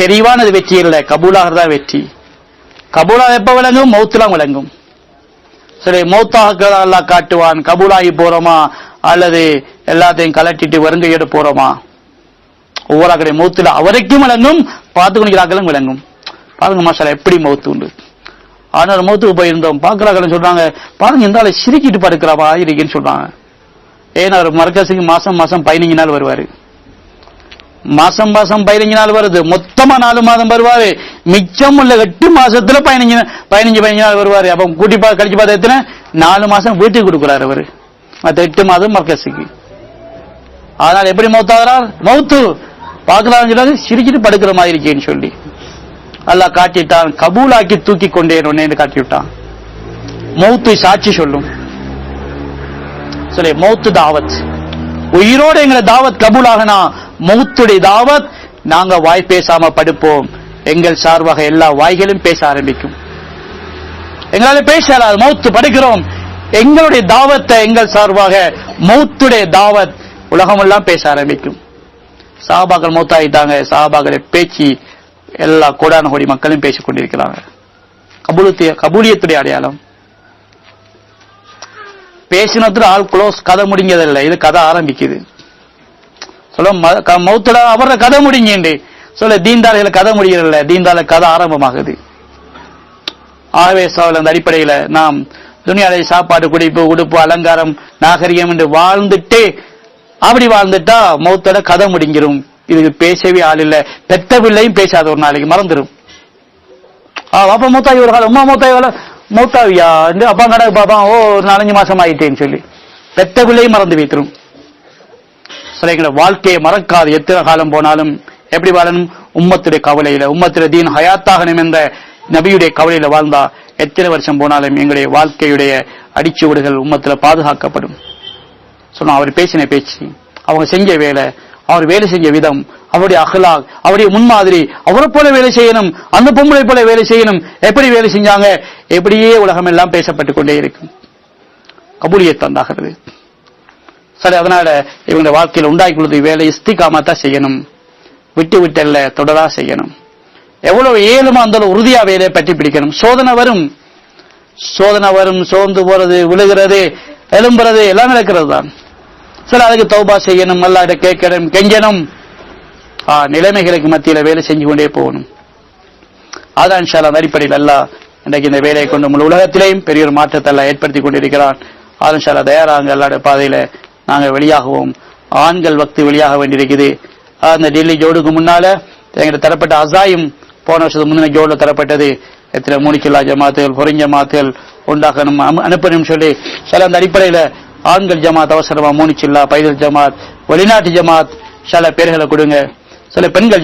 தெரிவானது வெற்றி இல்லை, கபூலாகிறதா வெற்றி. கபூலா எப்ப விளங்கும்? மௌத்துலாம் விளங்கும். சரி, மௌத்தாக அல்லாஹ் காட்டுவான். கபூலாகி போறோமா அல்லது எல்லாத்தையும் கலட்டிட்டு வருங்கையோடு போறோமா? ஒவ்வொரு ஆக்களுடைய மௌத்துல அவரைக்கும் விளங்கும், பார்த்து கொண்டிருக்கிறார்களும் விளங்கும். பாருங்க மாஷா எப்படி மௌத்து உண்டு. ஆனால் மௌத்துக்கு போயிருந்தோம், பார்க்கிறார்கள் சொல்றாங்க, பாருங்க இந்த ஆளை சிரிக்கிட்டு படுக்கிறாவா இருக்குன்னு சொல்றாங்க. ஏன்னா அவர் மர்கஸுக்கு மாசம் 15 நாள் வருவாரு. மாசம் 15 நாள் வருது, மொத்தமா 4 மாதம் வருவாரு. மிச்சம் உள்ள 8 மாசத்துல 15 நாள் வருவாரு. அப்ப கூட்டி கழிச்சு பார்த்தா எத்தனை? 4 மாசம் வீட்டுக்கு கொடுக்குறாரு அவரு, மற்ற 8 மாதம் மர்கஸுக்கு. அதனால எப்படி மௌத்தாகிறார்? மௌத்து பார்க்கலாம் சிரிக்கிட்டு படுக்கிற மாதிரி இருக்கேன்னு சொல்லி அல்லாஹ் காட்டிட்டான். கபூலாக்கி தூக்கி கொண்டேன் ஒன்னு காட்டி விட்டான். மௌத்து சாட்சி சொல்லும். சரி, மௌத்து தாவத். உயிரோடு எங்களை தாவத் கபூலாகனா மௌத்துடைய தாவத். நாங்க வாய் பேசாம படுப்போம், எங்கள் சார்பாக எல்லா வாய்களும் பேச ஆரம்பிக்கும். எங்களால பேசலாது, மௌத்து படுக்கிறோம், எங்களுடைய தாவத்தை எங்கள் சார்பாக மௌத்துடைய தாவத் உலகமெல்லாம் பேச ஆரம்பிக்கும். சஹாபாக்கள் மௌத்தாயிட்டாங்க, சஹாபாக்களை பேச்சு எல்லா கோடான கோடி மக்களும் பேசிக் கொண்டிருக்கிறாங்க. கபூலியத்துடைய அடையாளம். பேசினத்துல ஆள் க்ளோஸ், கதை முடிஞ்சதில்லை, இது கதை ஆரம்பிக்குது. சொல்ல மௌத்துல அவர கதை முடிஞ்சு சொல்ல தீன்தார்களை கதை முடியல, தீன்தார கதை ஆரம்பமாகுது. ஆகவே அந்த அடிப்படையில நாம் துனியாவை சாப்பாடு, குடிப்பு, உடுப்பு, அலங்காரம், நாகரிகம் என்று வாழ்ந்துட்டு அப்படி வாழ்ந்துட்டா மௌத்தோட கதை முடிஞ்சிரும். இதுக்கு பேசவே ஆள் இல்ல. பெத்த பிள்ளையும் பேசாத, ஒரு நாளைக்கு மறந்துடும். அப்பா மூத்தாவி ஒரு காலம், உமா மூத்தாவி மூத்தாவியா அப்பா கடை பாப்பான், ஓ 4-5 மாசம் ஆயிட்டேன்னு சொல்லி பெத்த பிள்ளையும் மறந்து வைத்திரும். சில வாழ்க்கையை மறக்காது. எத்தனை காலம் போனாலும் எப்படி வாழணும்? உம்மத்துடைய கவலையில, உம்மத்துடைய தீன் ஹயாத்தாக நிமிர்ந்த நபியுடைய கவலையில வாழ்ந்தா எத்தனை வருஷம் போனாலும் எங்களுடைய வாழ்க்கையுடைய அடிச்சுவடுகள் உம்மத்துல பாதுகாக்கப்படும். சொன்னா அவர் பேசின பேச்சு, அவங்க செஞ்ச வேலை, அவர் வேலை செஞ்ச விதம், அவருடைய அஹ்லாக், அவருடைய முன்மாதிரி, அவரை போல வேலை செய்யணும், அந்த பொம்பளை போல வேலை செய்யணும், எப்படி வேலை செஞ்சாங்க, எப்படியே உலகம் எல்லாம் பேசப்பட்டு கொண்டே இருக்கும். கபூலியத் உண்டாகிறது. சரி, அதனால இவங்க வாழ்க்கையில் உண்டாக்கி கொடுத்த வேலை இஸ்திகாமத்தா செய்யணும், விட்டு விட்டல்ல தொடரா செய்யணும். எவ்வளவு ஏழுமா இருந்தாலும் உறுதியா வேலையை பற்றி பிடிக்கணும். சோதனை வரும், சோர்ந்து போறது, விழுகிறது, எழும்புறது எல்லாம் நடக்கிறது தான். சில அதுக்கு தௌபா செய்யணும், அல்லாஹ்விட கேட்கணும், கெஞ்சணும். நிலைமைகளுக்கு மத்தியில வேலை செஞ்சு கொண்டே போகணும். அதான் இன்ஷா அல்லாஹ் அடிப்படையில் அல்லாஹ் இன்றைக்கு இந்த வேலையை கொண்டு முழு உலகத்திலேயும் பெரிய ஒரு மாற்றத்தை எல்லாம் ஏற்படுத்தி கொண்டிருக்கிறான். இன்ஷா அல்லாஹ் தயாராங்க. அல்லாஹ்வுடைய பாதையில நாங்க வெளியாகுவோம். ஆண்கள் வக்து வெளியாக வேண்டியிருக்குது. அந்த டெல்லி ஜோடுக்கு முன்னால எங்கிட்ட தரப்பட்ட அசாயும் போன வருஷத்துக்கு முன்ன ஜோடுல தரப்பட்டது. எத்தனை மூணிக்கில்லா ஜமாத்துகள் பொறிஞ்ச ஜமாத்துகள் உண்டாக்கணும் அனுப்பணும் சொல்லி சில அந்த அடிப்படையில ஆண்கள் ஜமாத் அவசரமா மூணிச்சில்லா பைதல் ஜமாத் வெளிநாட்டு ஜமாத் சில பேர்களை கொடுங்க. சில பெண்கள்